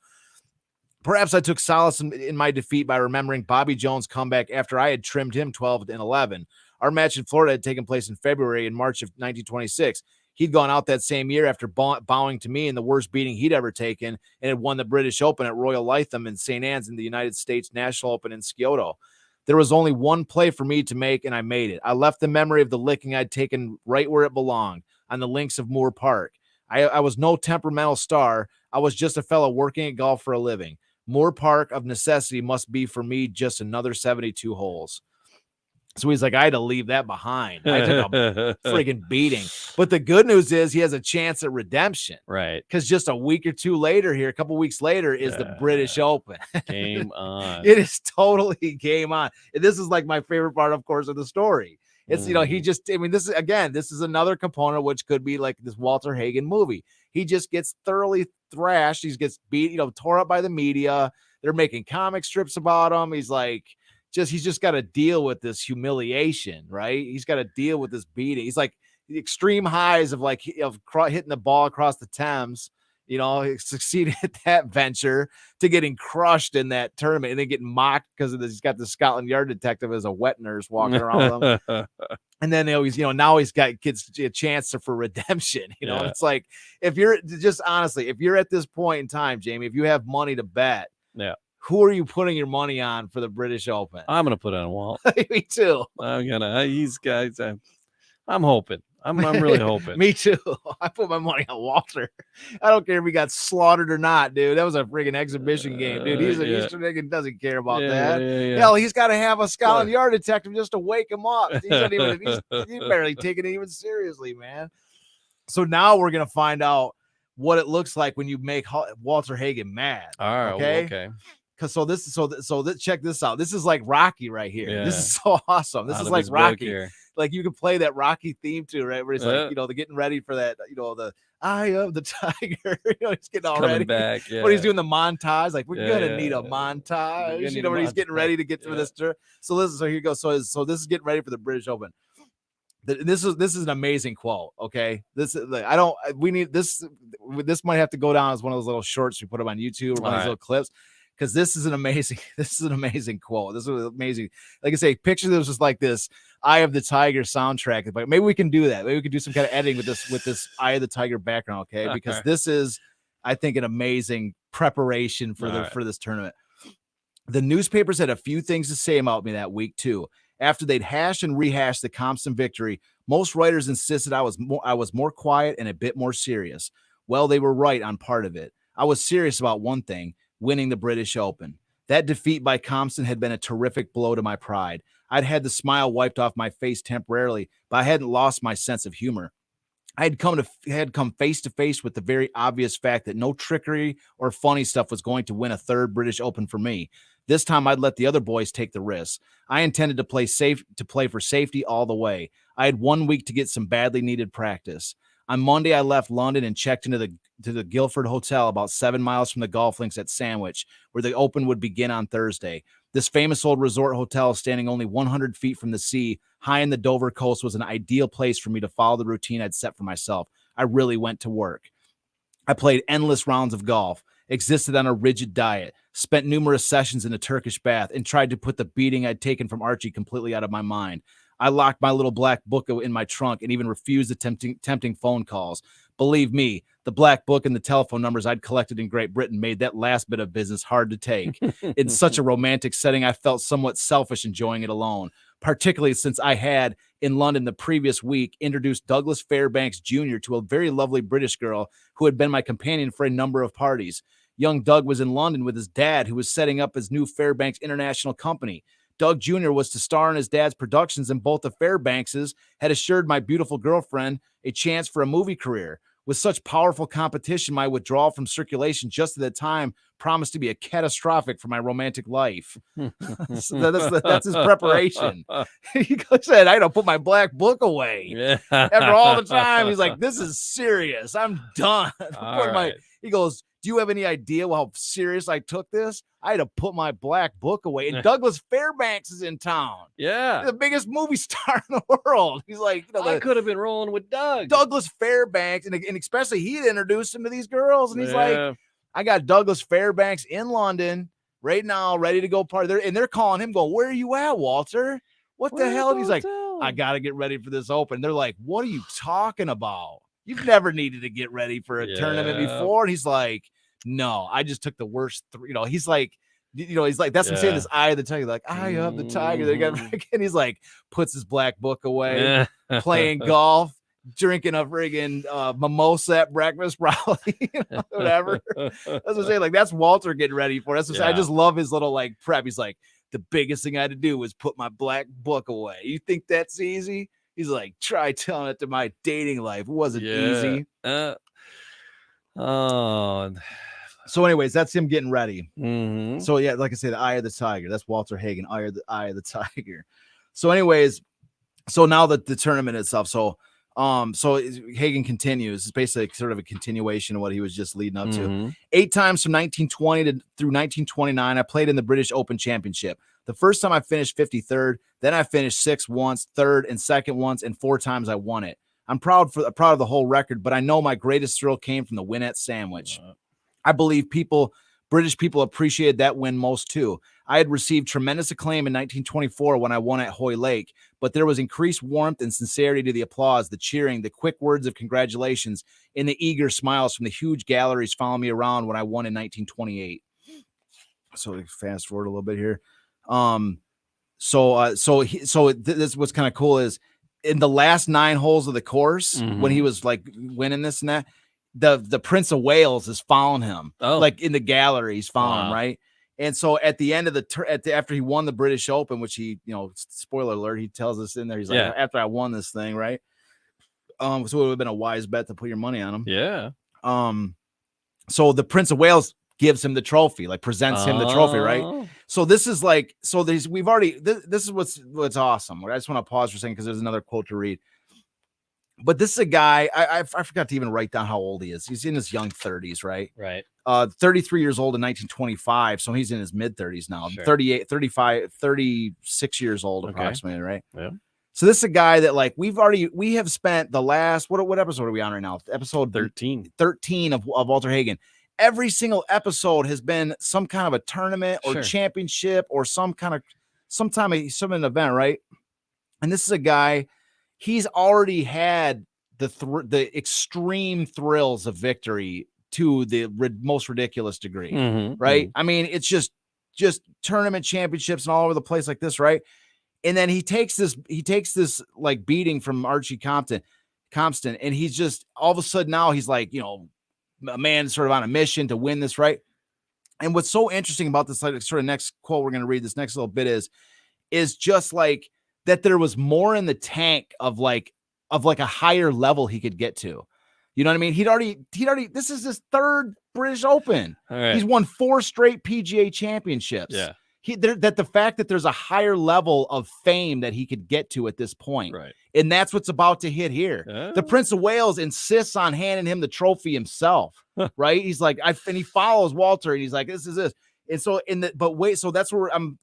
Perhaps I took solace in my defeat by remembering Bobby Jones' comeback after I had trimmed him 12 and 11. Our match in Florida had taken place in February and March of 1926. He'd gone out that same year after bowing to me in the worst beating he'd ever taken, and had won the British Open at Royal Lytham in St. Anne's in the United States National Open in Scioto. There was only one play for me to make, and I made it. I left the memory of the licking I'd taken right where it belonged, on the links of Moore Park. I was no temperamental star. I was just a fellow working at golf for a living. Moore Park, of necessity, must be for me just another 72 holes. So he's like, I had to leave that behind. I took a friggin' beating. But the good news is he has a chance at redemption. Right. Because just a week or two later here, a couple weeks later, is the British Open. Game on. It is totally game on. And this is like my favorite part, of course, of the story. It's, this is another component which could be like this Walter Hagen movie. He just gets thoroughly thrashed. He gets beat, tore up by the media. They're making comic strips about him. He's just got to deal with this humiliation, right? He's got to deal with this beating. He's like the extreme highs of hitting the ball across the Thames. He succeeded at that venture, to getting crushed in that tournament and then getting mocked because of this. He's got the Scotland Yard detective as a wet nurse walking around with him. And then now he's got kids a chance for redemption. It's like, if you're at this point in time, Jamie, if you have money to bet, who are you putting your money on for the British Open? I'm gonna put it on Walt. Me too. I'm hoping. I'm really hoping. Me too. I put my money on Walter. I don't care if he got slaughtered or not, dude. That was a friggin' exhibition game, dude. He's an Eastern nigga, doesn't care about that. Hell, he's got to have a Scotland Yard detective just to wake him up. He's barely taking it even seriously, man. So now we're gonna find out what it looks like when you make Walter Hagen mad. All right. Okay. Check this out. This is like Rocky right here. Yeah. This is so awesome. This is like Rocky. Like you could play that Rocky theme too, right? Where he's like, they're getting ready for that, the eye of the tiger. He's getting all ready. Back, but he's doing the montage. Like, we're gonna need a montage. Where he's getting ready to get through this. So here you go. So this is getting ready for the British Open. This is an amazing quote. Okay, this is we need this. This might have to go down as one of those little shorts we put up on YouTube or one of these little clips. Because this is an amazing quote. This is amazing. Like I say, picture this just like this Eye of the Tiger soundtrack. But maybe we can do that. Maybe we can do some kind of editing with this Eye of the Tiger background. Okay, because this is, I think, an amazing preparation for this tournament. The newspapers had a few things to say about me that week too. After they'd hashed and rehashed the Compton victory, most writers insisted I was more quiet and a bit more serious. Well, they were right on part of it. I was serious about one thing: winning the British Open. That defeat by Compton had been a terrific blow to my pride. I'd had the smile wiped off my face temporarily, but I hadn't lost my sense of humor. I had come face to face with the very obvious fact that no trickery or funny stuff was going to win a third British Open for me. This time I'd let the other boys take the risk. I intended to play for safety all the way. I had 1 week to get some badly needed practice. On Monday, I left London and checked into the Guildford Hotel about 7 miles from the golf links at Sandwich, where the Open would begin on Thursday. This famous old resort hotel, standing only 100 feet from the sea, high in the Dover coast, was an ideal place for me to follow the routine I'd set for myself. I really went to work. I played endless rounds of golf, existed on a rigid diet, spent numerous sessions in a Turkish bath, and tried to put the beating I'd taken from Archie completely out of my mind. I locked my little black book in my trunk and even refused the tempting phone calls. Believe me, the black book and the telephone numbers I'd collected in Great Britain made that last bit of business hard to take. In such a romantic setting, I felt somewhat selfish enjoying it alone, particularly since I had, in London the previous week, introduced Douglas Fairbanks Jr. to a very lovely British girl who had been my companion for a number of parties. Young Doug was in London with his dad, who was setting up his new Fairbanks International Company. Doug Jr. was to star in his dad's productions, and both the Fairbankses had assured my beautiful girlfriend a chance for a movie career. With such powerful competition, my withdrawal from circulation just at the time promised to be a catastrophic for my romantic life. So that's his preparation. He said, I had to put my black book away. Yeah. After all the time, he's like, this is serious. I'm done. He goes, do you have any idea how serious I took this? I had to put my black book away. And Douglas Fairbanks is in town. Yeah. The biggest movie star in the world. He's like, I could have been rolling with Doug. Douglas Fairbanks. And especially he introduced him to these girls. And he's like, I got Douglas Fairbanks in London right now, ready to go party there. And they're calling him, going, where are you at, Walter? What the hell? And he's like, I got to get ready for this Open. They're like, what are you talking about? You've never needed to get ready for a tournament before. And he's like, no, I just took the worst three. He's like, that's what I'm saying. This eye of the tiger, like eye of the tiger. They got, and he's like, puts his black book away, playing golf, drinking a friggin' mimosa at breakfast, probably, whatever. That's what I'm saying. Like, that's Walter getting ready for. That's what I'm saying. I just love his little like prep. He's like, the biggest thing I had to do was put my black book away. You think that's easy? He's like, try telling it to my dating life. It wasn't easy. So anyways, that's him getting ready. Mm-hmm. So yeah, like I said, the eye of the tiger. That's Walter Hagen, eye of the tiger. So anyways, so now the tournament itself. So Hagen continues. It's basically sort of a continuation of what he was just leading up to. 8 times from 1920 through 1929, I played in the British Open Championship. The first time I finished 53rd, then I finished 6th once, 3rd and 2nd once, and 4 times I won it. I'm proud of the whole record, but I know my greatest thrill came from the win at Sandwich. I believe British people appreciated that win most too. I had received tremendous acclaim in 1924 when I won at Hoy Lake, but there was increased warmth and sincerity to the applause, the cheering, the quick words of congratulations, and the eager smiles from the huge galleries following me around when I won in 1928. So fast forward a little bit here. This what's kind of cool is in the last 9 holes of the course, when he was like winning this and that, the Prince of Wales is following him, like in the galleries, following him, right? And so at the end of after he won the British Open, which he, spoiler alert, he tells us in there, he's like, after I won this thing, right? So it would have been a wise bet to put your money on him. Yeah. So the Prince of Wales gives him the trophy, like presents him the trophy, right? So this is like, this is what's awesome. I just want to pause for a second because there's another quote to read. But this is a guy, I forgot to even write down how old he is. He's in his young 30s, right? Right. 33 years old in 1925. So he's in his mid 30s now. Sure. 38, 35, 36 years old approximately, right? Yeah. So this is a guy that like we have spent the last, what episode are we on right now? Episode 13 of Walter Hagen. Every single episode has been some kind of a tournament or championship or some event, right? And this is a guy, he's already had the extreme thrills of victory to the most ridiculous degree, right? I mean, it's just tournament championships and all over the place like this, right? And then he takes this like beating from Archie Compton, and he's just all of a sudden now he's like, a man sort of on a mission to win this, right? And what's so interesting about this, like, sort of next quote we're going to read, this next little bit is just like that there was more in the tank of like a higher level he could get to. You know what I mean? He'd already, this is his 3rd British Open. Right. He's won 4 straight PGA championships. Yeah. That the fact that there's a higher level of fame that he could get to at this point. Right. And that's what's about to hit here. The Prince of Wales insists on handing him the trophy himself. Right. He's like, and he follows Walter and he's like, this is this. And so so that's where I'm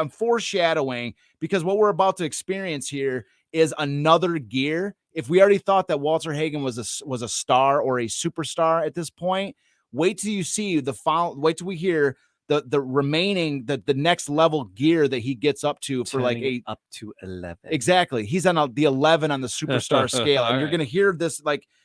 foreshadowing, because what we're about to experience here is another gear. If we already thought that Walter Hagen was a star or a superstar at this point, wait till you see wait till we hear the remaining, the next level gear that he gets up to for up to 11. Exactly. He's on the 11 on the superstar scale. And you're going to hear this,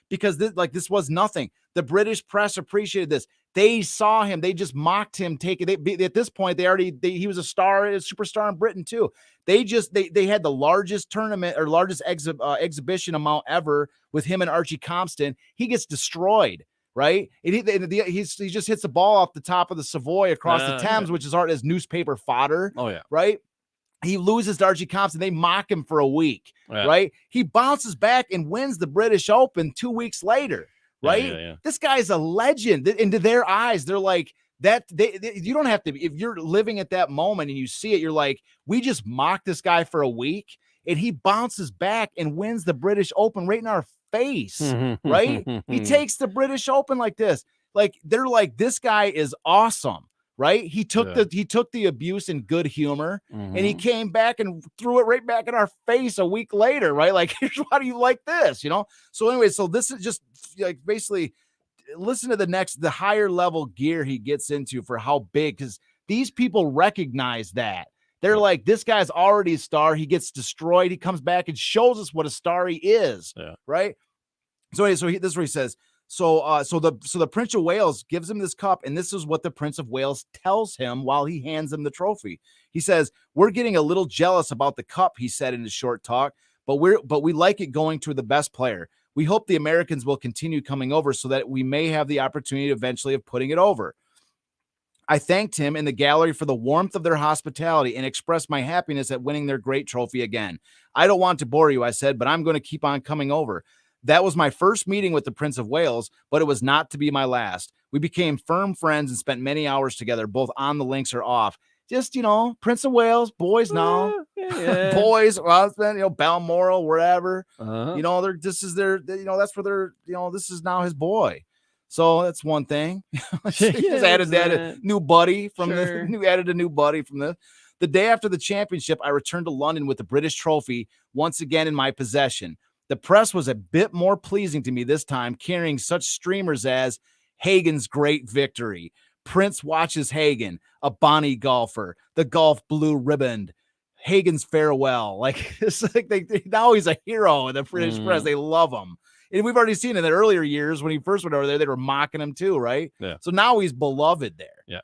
because this was nothing. The British press appreciated this. They saw him. They just mocked him. At this point, he was a superstar in Britain too. They had the largest tournament or largest exhibition amount ever with him and Archie Compton. He gets destroyed. Right. And he just hits the ball off the top of the Savoy across the Thames, which is as newspaper fodder. Oh, yeah. Right. He loses to Archie Compton. They mock him for a week. Yeah. Right. He bounces back and wins the British Open 2 weeks later. Right. Yeah. This guy's a legend. Into their eyes, they're like that. You don't have to. If you're living at that moment and you see it, you're like, we just mocked this guy for a week and he bounces back and wins the British Open right in our face, right? He takes the British Open like this. Like, they're like, this guy is awesome, right? He took the abuse in good humor, and he came back and threw it right back in our face a week later, right? Like, here's why do you like this, So anyway, so this is just like basically listen to the higher level gear he gets into for how big, because these people recognize that. They're like, this guy's already a star. He gets destroyed. He comes back and shows us what a star he is. Yeah. Right. this is what he says. So the Prince of Wales gives him this cup, and this is what the Prince of Wales tells him while he hands him the trophy. He says, "We're getting a little jealous about the cup," he said in his short talk, but we like it going to the best player. We hope the Americans will continue coming over so that we may have the opportunity eventually of putting it over. I thanked him in the gallery for the warmth of their hospitality and expressed my happiness at winning their great trophy again. I don't want to bore you, I said, but I'm going to keep on coming over. That was my first meeting with the Prince of Wales, but it was not to be my last. We became firm friends and spent many hours together, both on the links or off. Just, Prince of Wales, boys now. Yeah. Boys, Balmoral, wherever. Uh-huh. This is their, that's where they're, this is now his boy. So that's one thing. He's added that new buddy from added a new buddy from this. The day after the championship, I returned to London with the British trophy once again in my possession. The press was a bit more pleasing to me this time, carrying such streamers as Hagen's great victory, Prince watches Hagen, a Bonnie golfer, the golf blue ribbon, Hagen's farewell. Like, it's like now he's a hero in the British press. They love him. And we've already seen in the earlier years when he first went over there, they were mocking him too, right? Yeah. So now he's beloved there. Yeah.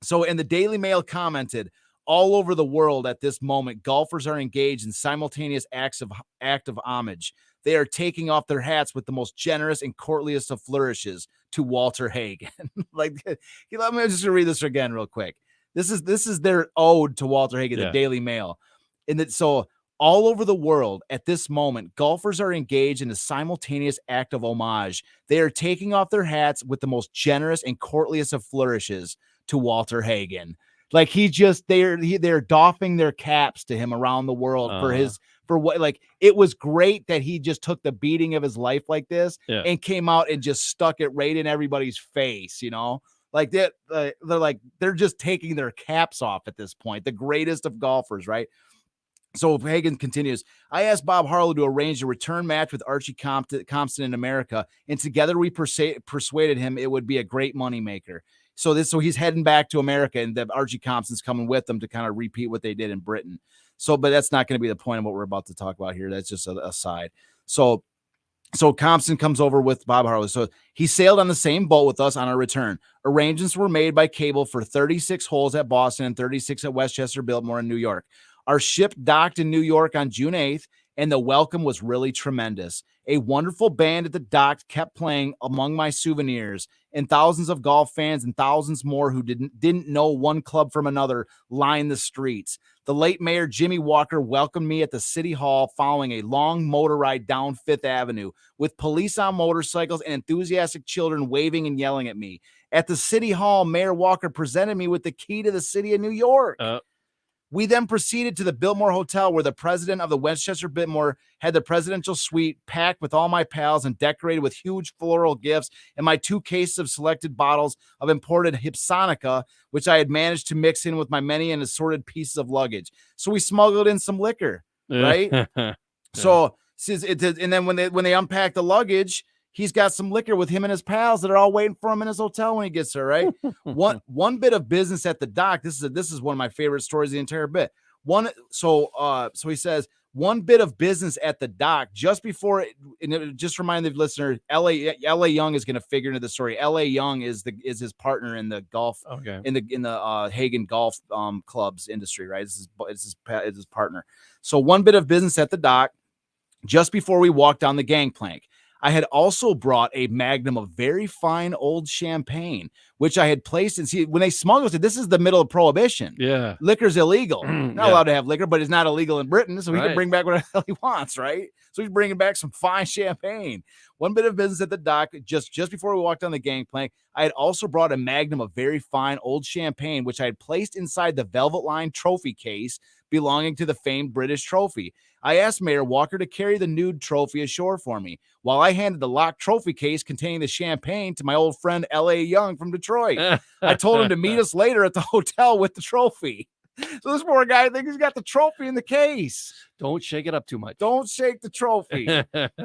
So, and the Daily Mail commented, all over the world at this moment, golfers are engaged in simultaneous act of homage. They are taking off their hats with the most generous and courtliest of flourishes to Walter Hagen. Let me just read this again real quick. This is their ode to Walter Hagen, the Daily Mail. So all over the world at this moment, golfers are engaged in a simultaneous act of homage. They are taking off their hats with the most generous and courtliest of flourishes to Walter Hagen. Like they're doffing their caps to him around the world for what, like, it was great that he just took the beating of his life like this and came out and just stuck it right in everybody's face, like that. They're just taking their caps off at this point. The greatest of golfers, right? So Hagen continues, I asked Bob Harlow to arrange a return match with Archie Compton in America, and together we persuaded him it would be a great moneymaker. So he's heading back to America, and the Archie Compton's coming with them to kind of repeat what they did in Britain. So, but that's not going to be the point of what we're about to talk about here. That's just a side. So Compton comes over with Bob Harlow. So he sailed on the same boat with us on our return. Arrangements were made by cable for 36 holes at Boston and 36 at Westchester Biltmore in New York. Our ship docked in New York on June 8th, and the welcome was really tremendous. A wonderful band at the dock kept playing among my souvenirs, and thousands of golf fans and thousands more who didn't know one club from another lined the streets. The late Mayor Jimmy Walker welcomed me at the City Hall following a long motor ride down Fifth Avenue with police on motorcycles and enthusiastic children waving and yelling at me. At the City Hall, Mayor Walker presented me with the key to the city of New York. We then proceeded to the Biltmore Hotel, where the president of the Westchester Biltmore had the presidential suite packed with all my pals and decorated with huge floral gifts and my 2 cases of selected bottles of imported Hipsonica, which I had managed to mix in with my many and assorted pieces of luggage. So we smuggled in some liquor, right? So, and then when they unpack the luggage, he's got some liquor with him and his pals that are all waiting for him in his hotel when he gets there, right? One bit of business at the dock. This is one of my favorite stories of the entire bit. So he says, one bit of business at the dock just before, and it just remind the listener, L.A. Young is going to figure into the story. L.A. Young is his partner in the golf, in the Hagen golf clubs industry, right? It's his partner. So one bit of business at the dock just before we walked down the gangplank. I had also brought a magnum of very fine old champagne, which I had placed in. See, when they smuggled it, this is the middle of Prohibition. Yeah. Liquor's illegal. Not allowed to have liquor, but it's not illegal in Britain. So he can bring back whatever he wants, right? So he's bringing back some fine champagne. One bit of business at the dock, just before we walked on the gangplank, I had also brought a magnum of very fine old champagne, which I had placed inside the velvet-lined trophy case belonging to the famed British trophy. I asked Mayor Walker to carry the nude trophy ashore for me, while I handed the locked trophy case containing the champagne to my old friend L.A. Young from Detroit. I told him to meet us later at the hotel with the trophy. So this poor guy thinks he's got the trophy in the case. Don't shake it up too much. Don't shake the trophy.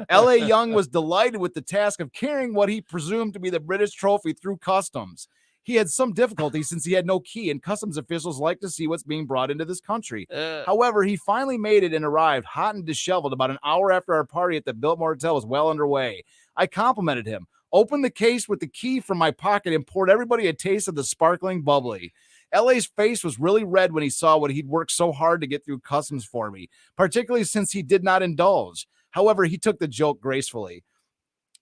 L.A. Young was delighted with the task of carrying what he presumed to be the British trophy through customs. he had some difficulty since he had no key, and customs officials like to see what's being brought into this country. However, he finally made it and arrived hot and disheveled about an hour after our party at the Biltmore Hotel was well underway. I complimented him, opened the case with the key from my pocket, and poured everybody a taste of the sparkling bubbly. LA's face was really red when he saw what he'd worked so hard to get through customs for me, particularly since he did not indulge. However, he took the joke gracefully.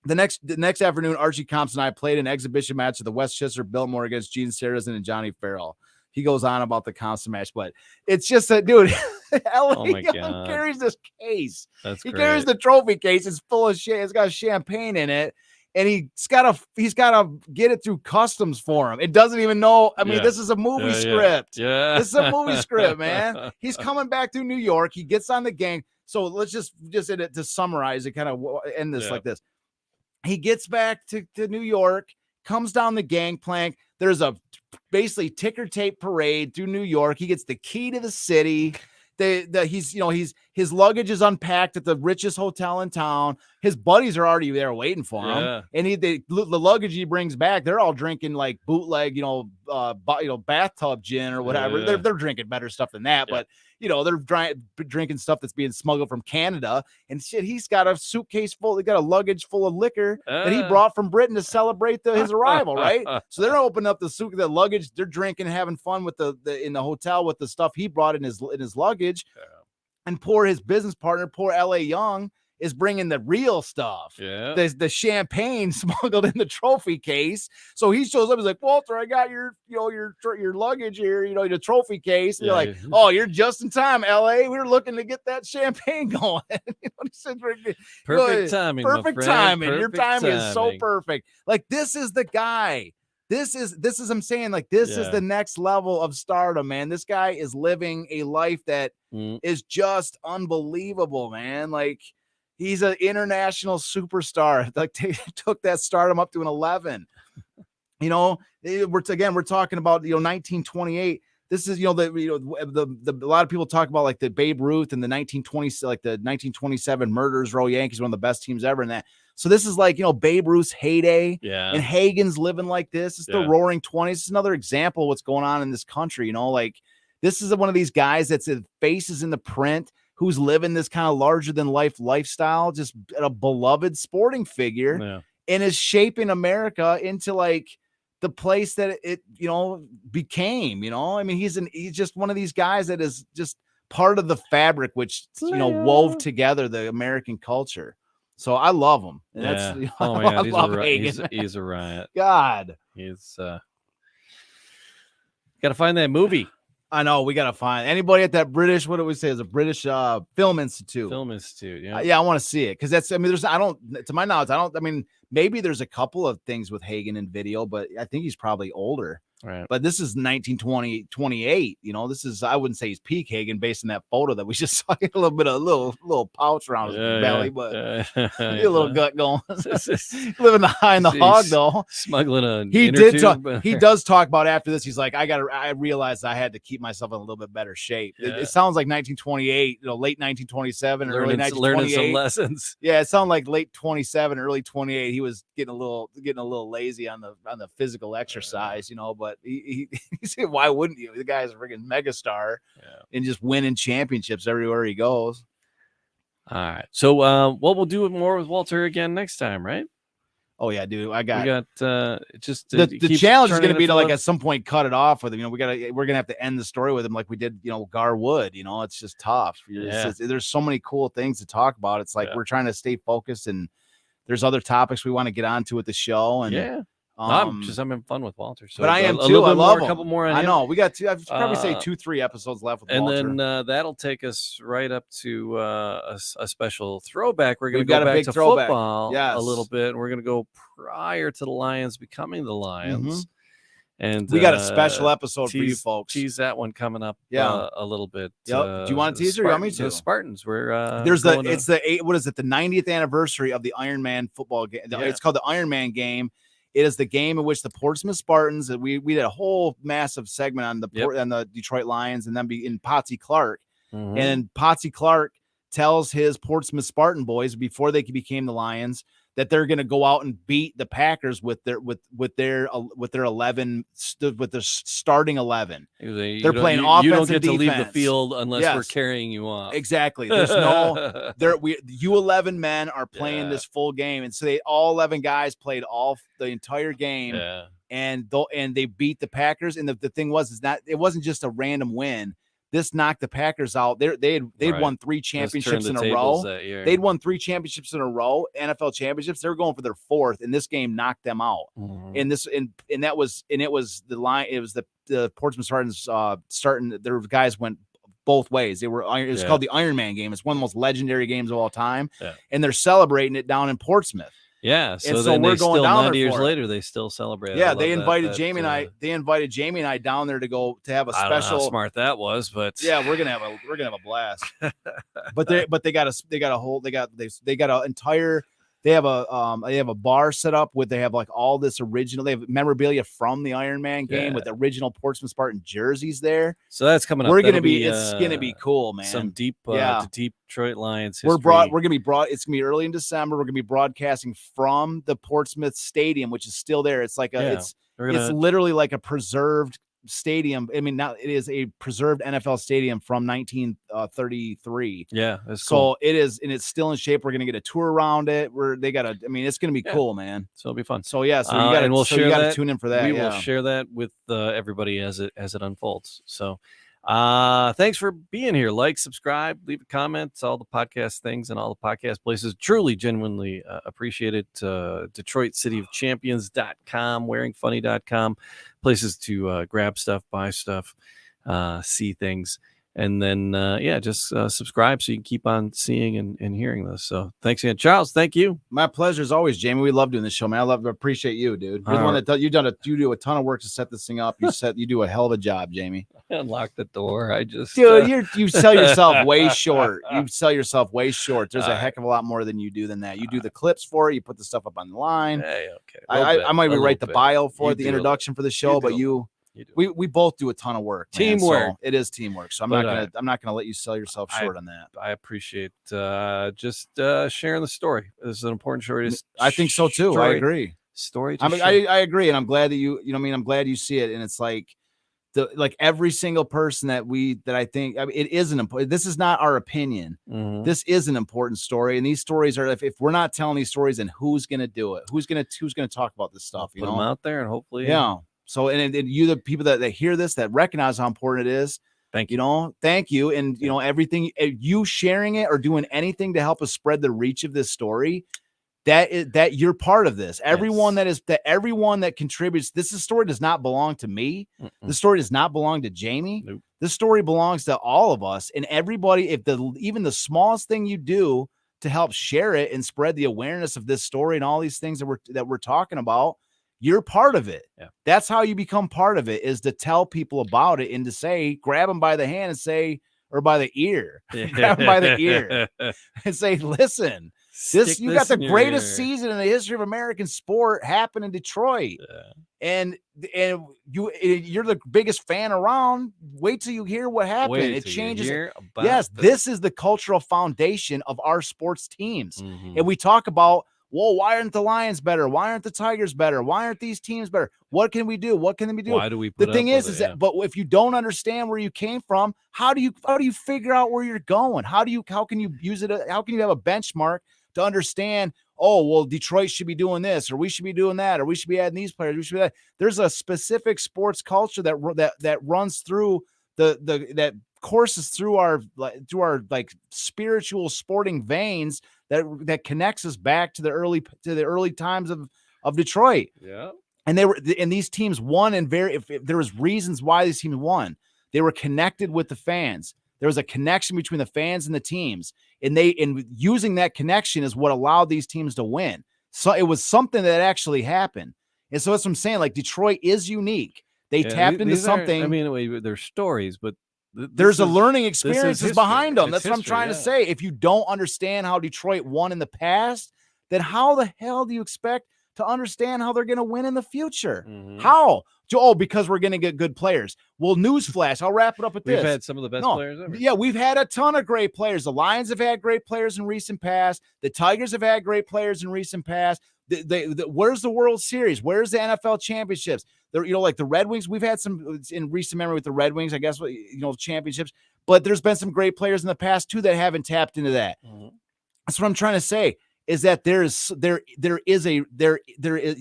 The next afternoon, Archie Comps and I played an exhibition match at the Westchester Biltmore against Gene Sarazen and Johnny Farrell. He goes on about the constant match, but it's just that, dude, LA carries this case. He carries the trophy case. It's full of shit. It's got champagne in it. And he's got to get it through customs for him. It doesn't even know. I mean, this is a movie script. Yeah. This is a movie script, man. He's coming back through New York. He gets on the gang. So let's just to summarize it, kind of end this like this. He gets back to New York, comes down the gangplank. There's a basically ticker tape parade through New York. He gets the key to the city. His luggage is unpacked at the richest hotel in town. His buddies are already there waiting for him, and the luggage he brings back, they're all drinking like bootleg, bathtub gin or whatever. They're drinking better stuff than that, but they're drinking stuff that's being smuggled from Canada and shit. He's got a suitcase full. He got a luggage full of liquor that he brought from Britain to celebrate his arrival, right? So they're opening up the luggage. They're drinking, having fun with in the hotel with the stuff he brought in his luggage. And poor his business partner, poor LA Young, is bringing the real stuff. The champagne smuggled in the trophy case. So he shows up. He's like, Walter, I got your luggage here. The trophy case. And you're like, oh, you're just in time, LA. We were looking to get that champagne going. Perfect timing. Perfect timing. Your timing is so perfect. Like, this is the guy. This is I'm saying, like, this is the next level of stardom, man. This guy is living a life that is just unbelievable, man. Like, he's an international superstar. Like, they took that stardom up to an 11. We're talking about 1928. This is a lot of people talk about like the Babe Ruth and the 1920s, like the 1927 Murderers Row Yankees, one of the best teams ever in that. So this is like Babe Ruth's heyday, and Hagen's living like this. It's the Roaring 20s. It's another example of what's going on in this country. Like, this is one of these guys that's faces in the print, who's living this kind of larger than life lifestyle, just a beloved sporting figure, and is shaping America into like the place that it became. I mean, he's just one of these guys that is just part of the fabric which wove together the American culture. So I love him. And that's he's a riot. God, he's got to find that movie. I know, we gotta find anybody at that British, what do we say, is a British Film Institute. Yeah, I want to see it, because that's, I mean, to my knowledge, maybe there's a couple of things with Hagen in video, but I think he's probably older. Right. But this is 28. This is, I wouldn't say he's peak Hagen based on that photo that we just saw. A little bit of little pouch around his belly, but a little gut going. Living behind the hog though. Smuggling a he did talk. He does talk about after this. He's like, I realized I had to keep myself in a little bit better shape. It sounds like 1928, late 1927, early 1928. Learning some lessons. Yeah, it sounded like late 27, early 28. He was getting a little lazy on the physical exercise, but he said, why wouldn't you? The guy's a freaking megastar and just winning championships everywhere he goes. All right. So what we'll do more with Walter again next time, right? Oh yeah, dude. We got just the challenge is going to be to like at some point cut it off with him. We're gonna have to end the story with him like we did, Garwood. It's just tough. There's so many cool things to talk about. It's like we're trying to stay focused, and there's other topics we want to get onto with the show. And I'm having fun with Walter. So but I am too. I love him. A couple more. I know we got I'd probably say 2-3 episodes left with Walter. And then that'll take us right up to a special throwback. We're going to go back to football a little bit. And we're going to go prior to the Lions becoming the Lions. And we got a special episode for you folks. Tease that one coming up a little bit. Yep. Do you want to tease it? You want me to? The Spartans. We're there's the 90th anniversary of the Iron Man football game. It's called the Iron Man game. It is the game in which the Portsmouth Spartans, we did a whole massive segment on the Detroit Lions, and then in Potsy Clark. And Potsy Clark tells his Portsmouth Spartan boys before they became the Lions that they're going to go out and beat the Packers with their 11 with the starting 11. They're playing offense. You don't get to defense. leave the field unless we're carrying you off. Exactly. There's no U11 men are playing this full game, and so all 11 guys played the entire game. Yeah. And they beat the Packers. And the thing it wasn't just a random win. This knocked the Packers out. They'd won 3 championships in a row. They'd won 3 championships in a row, NFL championships. They were going for their 4th, and this game knocked them out. Mm-hmm. And it was the line. It was the Portsmouth Spartans starting. Their guys went both ways. It was called the Iron Man game. It's one of the most legendary games of all time. Yeah. And they're celebrating it down in Portsmouth. Yeah, so then we're going down 90 years later. They still celebrate. Yeah, they invited Jamie and I. They invited Jamie and I down there to have a special. I don't know how smart that was, but yeah, we're gonna have a blast. But they got a bar set up with, they have like all this original, they have memorabilia from the Iron Man game with original Portsmouth Spartan jerseys there. So that's coming up. It's gonna be cool, man. Some deep Detroit Lions history. It's gonna be early in December. We're gonna be broadcasting from the Portsmouth Stadium, which is still there. It's like it's literally like a preserved stadium. I mean, it is a preserved NFL stadium from 1933. Yeah, that's so cool. It is, and it's still in shape. We're gonna get a tour around it. It's gonna be cool, man. So it'll be fun. So yeah, so you gotta tune in for that. We will share that with everybody as it unfolds. So thanks for being here. Like, subscribe, leave a comment, all the podcast things and all the podcast places. Truly, genuinely appreciate it. DetroitCityOfChampions.com, wearingfunny.com, places to grab stuff, buy stuff, see things. And then, just subscribe so you can keep on seeing and hearing this. So thanks again, Charles. Thank you. My pleasure as always, Jamie. We love doing this show, man. Appreciate you, dude. You're the one that you do a ton of work to set this thing up. You do a hell of a job, Jamie. Unlock the door. Dude, you sell yourself way short. You sell yourself way short. There's a heck of a lot more than you do than that. You do the clips for it. You put the stuff up on the line. Hey, okay. I might rewrite the bio for the introduction for the show, but we both do a ton of work. Teamwork. So it is teamwork. So I'm not gonna let you sell yourself short on that. I appreciate just sharing the story. This is an important story. I think so too. I agree. I agree, and I'm glad that I'm glad you see it. And it's like every single person that I think, it is an important. This is not our opinion. Mm-hmm. This is an important story, and these stories are. If we're not telling these stories, then who's gonna do it? Who's gonna talk about this stuff? Put them out there, and hopefully, So, and you, the people that hear this, that recognize how important it is. Thank you. Thank you. And, everything, you sharing it or doing anything to help us spread the reach of this story, that you're part of this. Everyone that contributes, this story does not belong to me. Mm-mm. The story does not belong to Jamie. Nope. This story belongs to all of us, and everybody. Even the smallest thing you do to help share it and spread the awareness of this story and all these things that we're talking about, you're part of it. Yeah. That's how you become part of it, is to tell people about it and to say, grab them by the hand and say, or by the ear, grab them by the ear and say, listen, you got the greatest season in the history of American sport happen in Detroit. Yeah. And you're the biggest fan around. Wait till you hear what happened. It changes. Yes, this is the cultural foundation of our sports teams. Mm-hmm. And we talk about, whoa, why aren't the Lions better? Why aren't the Tigers better? Why aren't these teams better? What can we do? What can we do? Why do we the thing is that, but if you don't understand where you came from, how do you figure out where you're going? How can you use it? How can you have a benchmark to understand, oh, well, Detroit should be doing this, or we should be doing that, or we should be adding these players. We should be that. There's a specific sports culture that runs through that courses through our spiritual sporting veins that connects us back to the early times of Detroit. Yeah. And these teams won, and if there was reasons why these teams won. They were connected with the fans. There was a connection between the fans and the teams, and using that connection is what allowed these teams to win. So it was something that actually happened. And so that's what I'm saying. Like, Detroit is unique. They tapped into something. They're stories, but there's a learning experiences behind them. That's what I'm trying to say. If you don't understand how Detroit won in the past, then how the hell do you expect to understand how they're going to win in the future? Mm-hmm. How? Oh, because we're going to get good players. Well, newsflash, I'll wrap it up with this. We've had some of the best players ever. Yeah, we've had a ton of great players. The Lions have had great players in recent past. The Tigers have had great players in recent past. Where's the World Series? Where's the NFL championships? Like the Red Wings, we've had some in recent memory with the Red Wings, I guess, championships. But there's been some great players in the past too that haven't tapped into that. Mm-hmm. That's what I'm trying to say. Is that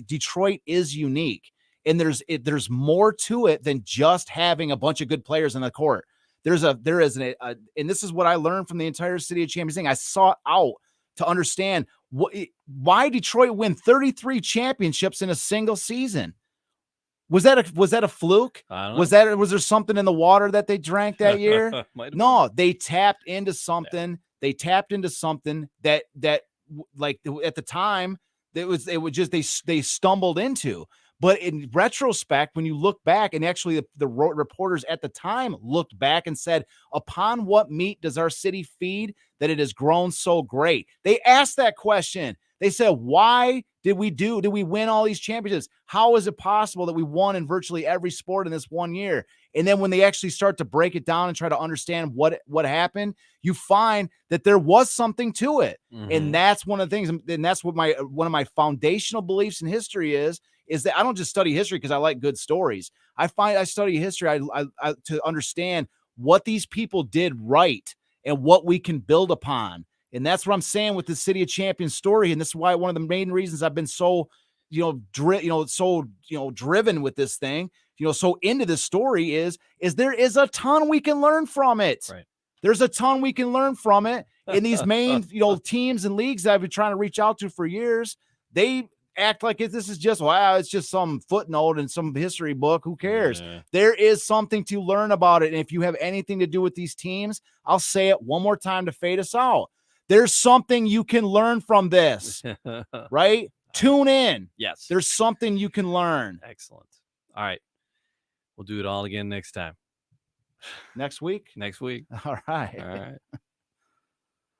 Detroit is unique, and there's more to it than just having a bunch of good players in the court. And this is what I learned from the entire City of Champions thing. I sought out to understand why Detroit win 33 championships in a single season. Was that a fluke? Was there something in the water that they drank that year? No, they tapped into something. Yeah. They tapped into something that like at the time they stumbled into. But in retrospect, when you look back, and actually the reporters at the time looked back and said, upon what meat does our city feed that it has grown so great? They asked that question. They said, why did we win all these championships? How is it possible that we won in virtually every sport in this one year? And then when they actually start to break it down and try to understand what happened, you find that there was something to it. Mm-hmm. And that's one of the things, and that's what one of my foundational beliefs in history is that I don't just study history because I like good stories. I study history I to understand what these people did right and what we can build upon. And that's what I'm saying with the City of Champions story. And this is why one of the main reasons I've been so, driven with this thing, so into this story is there is a ton we can learn from it. Right. There's a ton we can learn from it. And these main, teams and leagues that I've been trying to reach out to for years, they act like this is just, it's just some footnote in some history book. Who cares? Yeah. There is something to learn about it. And if you have anything to do with these teams, I'll say it one more time to fade us out. There's something you can learn from this, right? Tune in. Yes. There's something you can learn. Excellent. All right. We'll do it all again next time. Next week? Next week. All right. All right.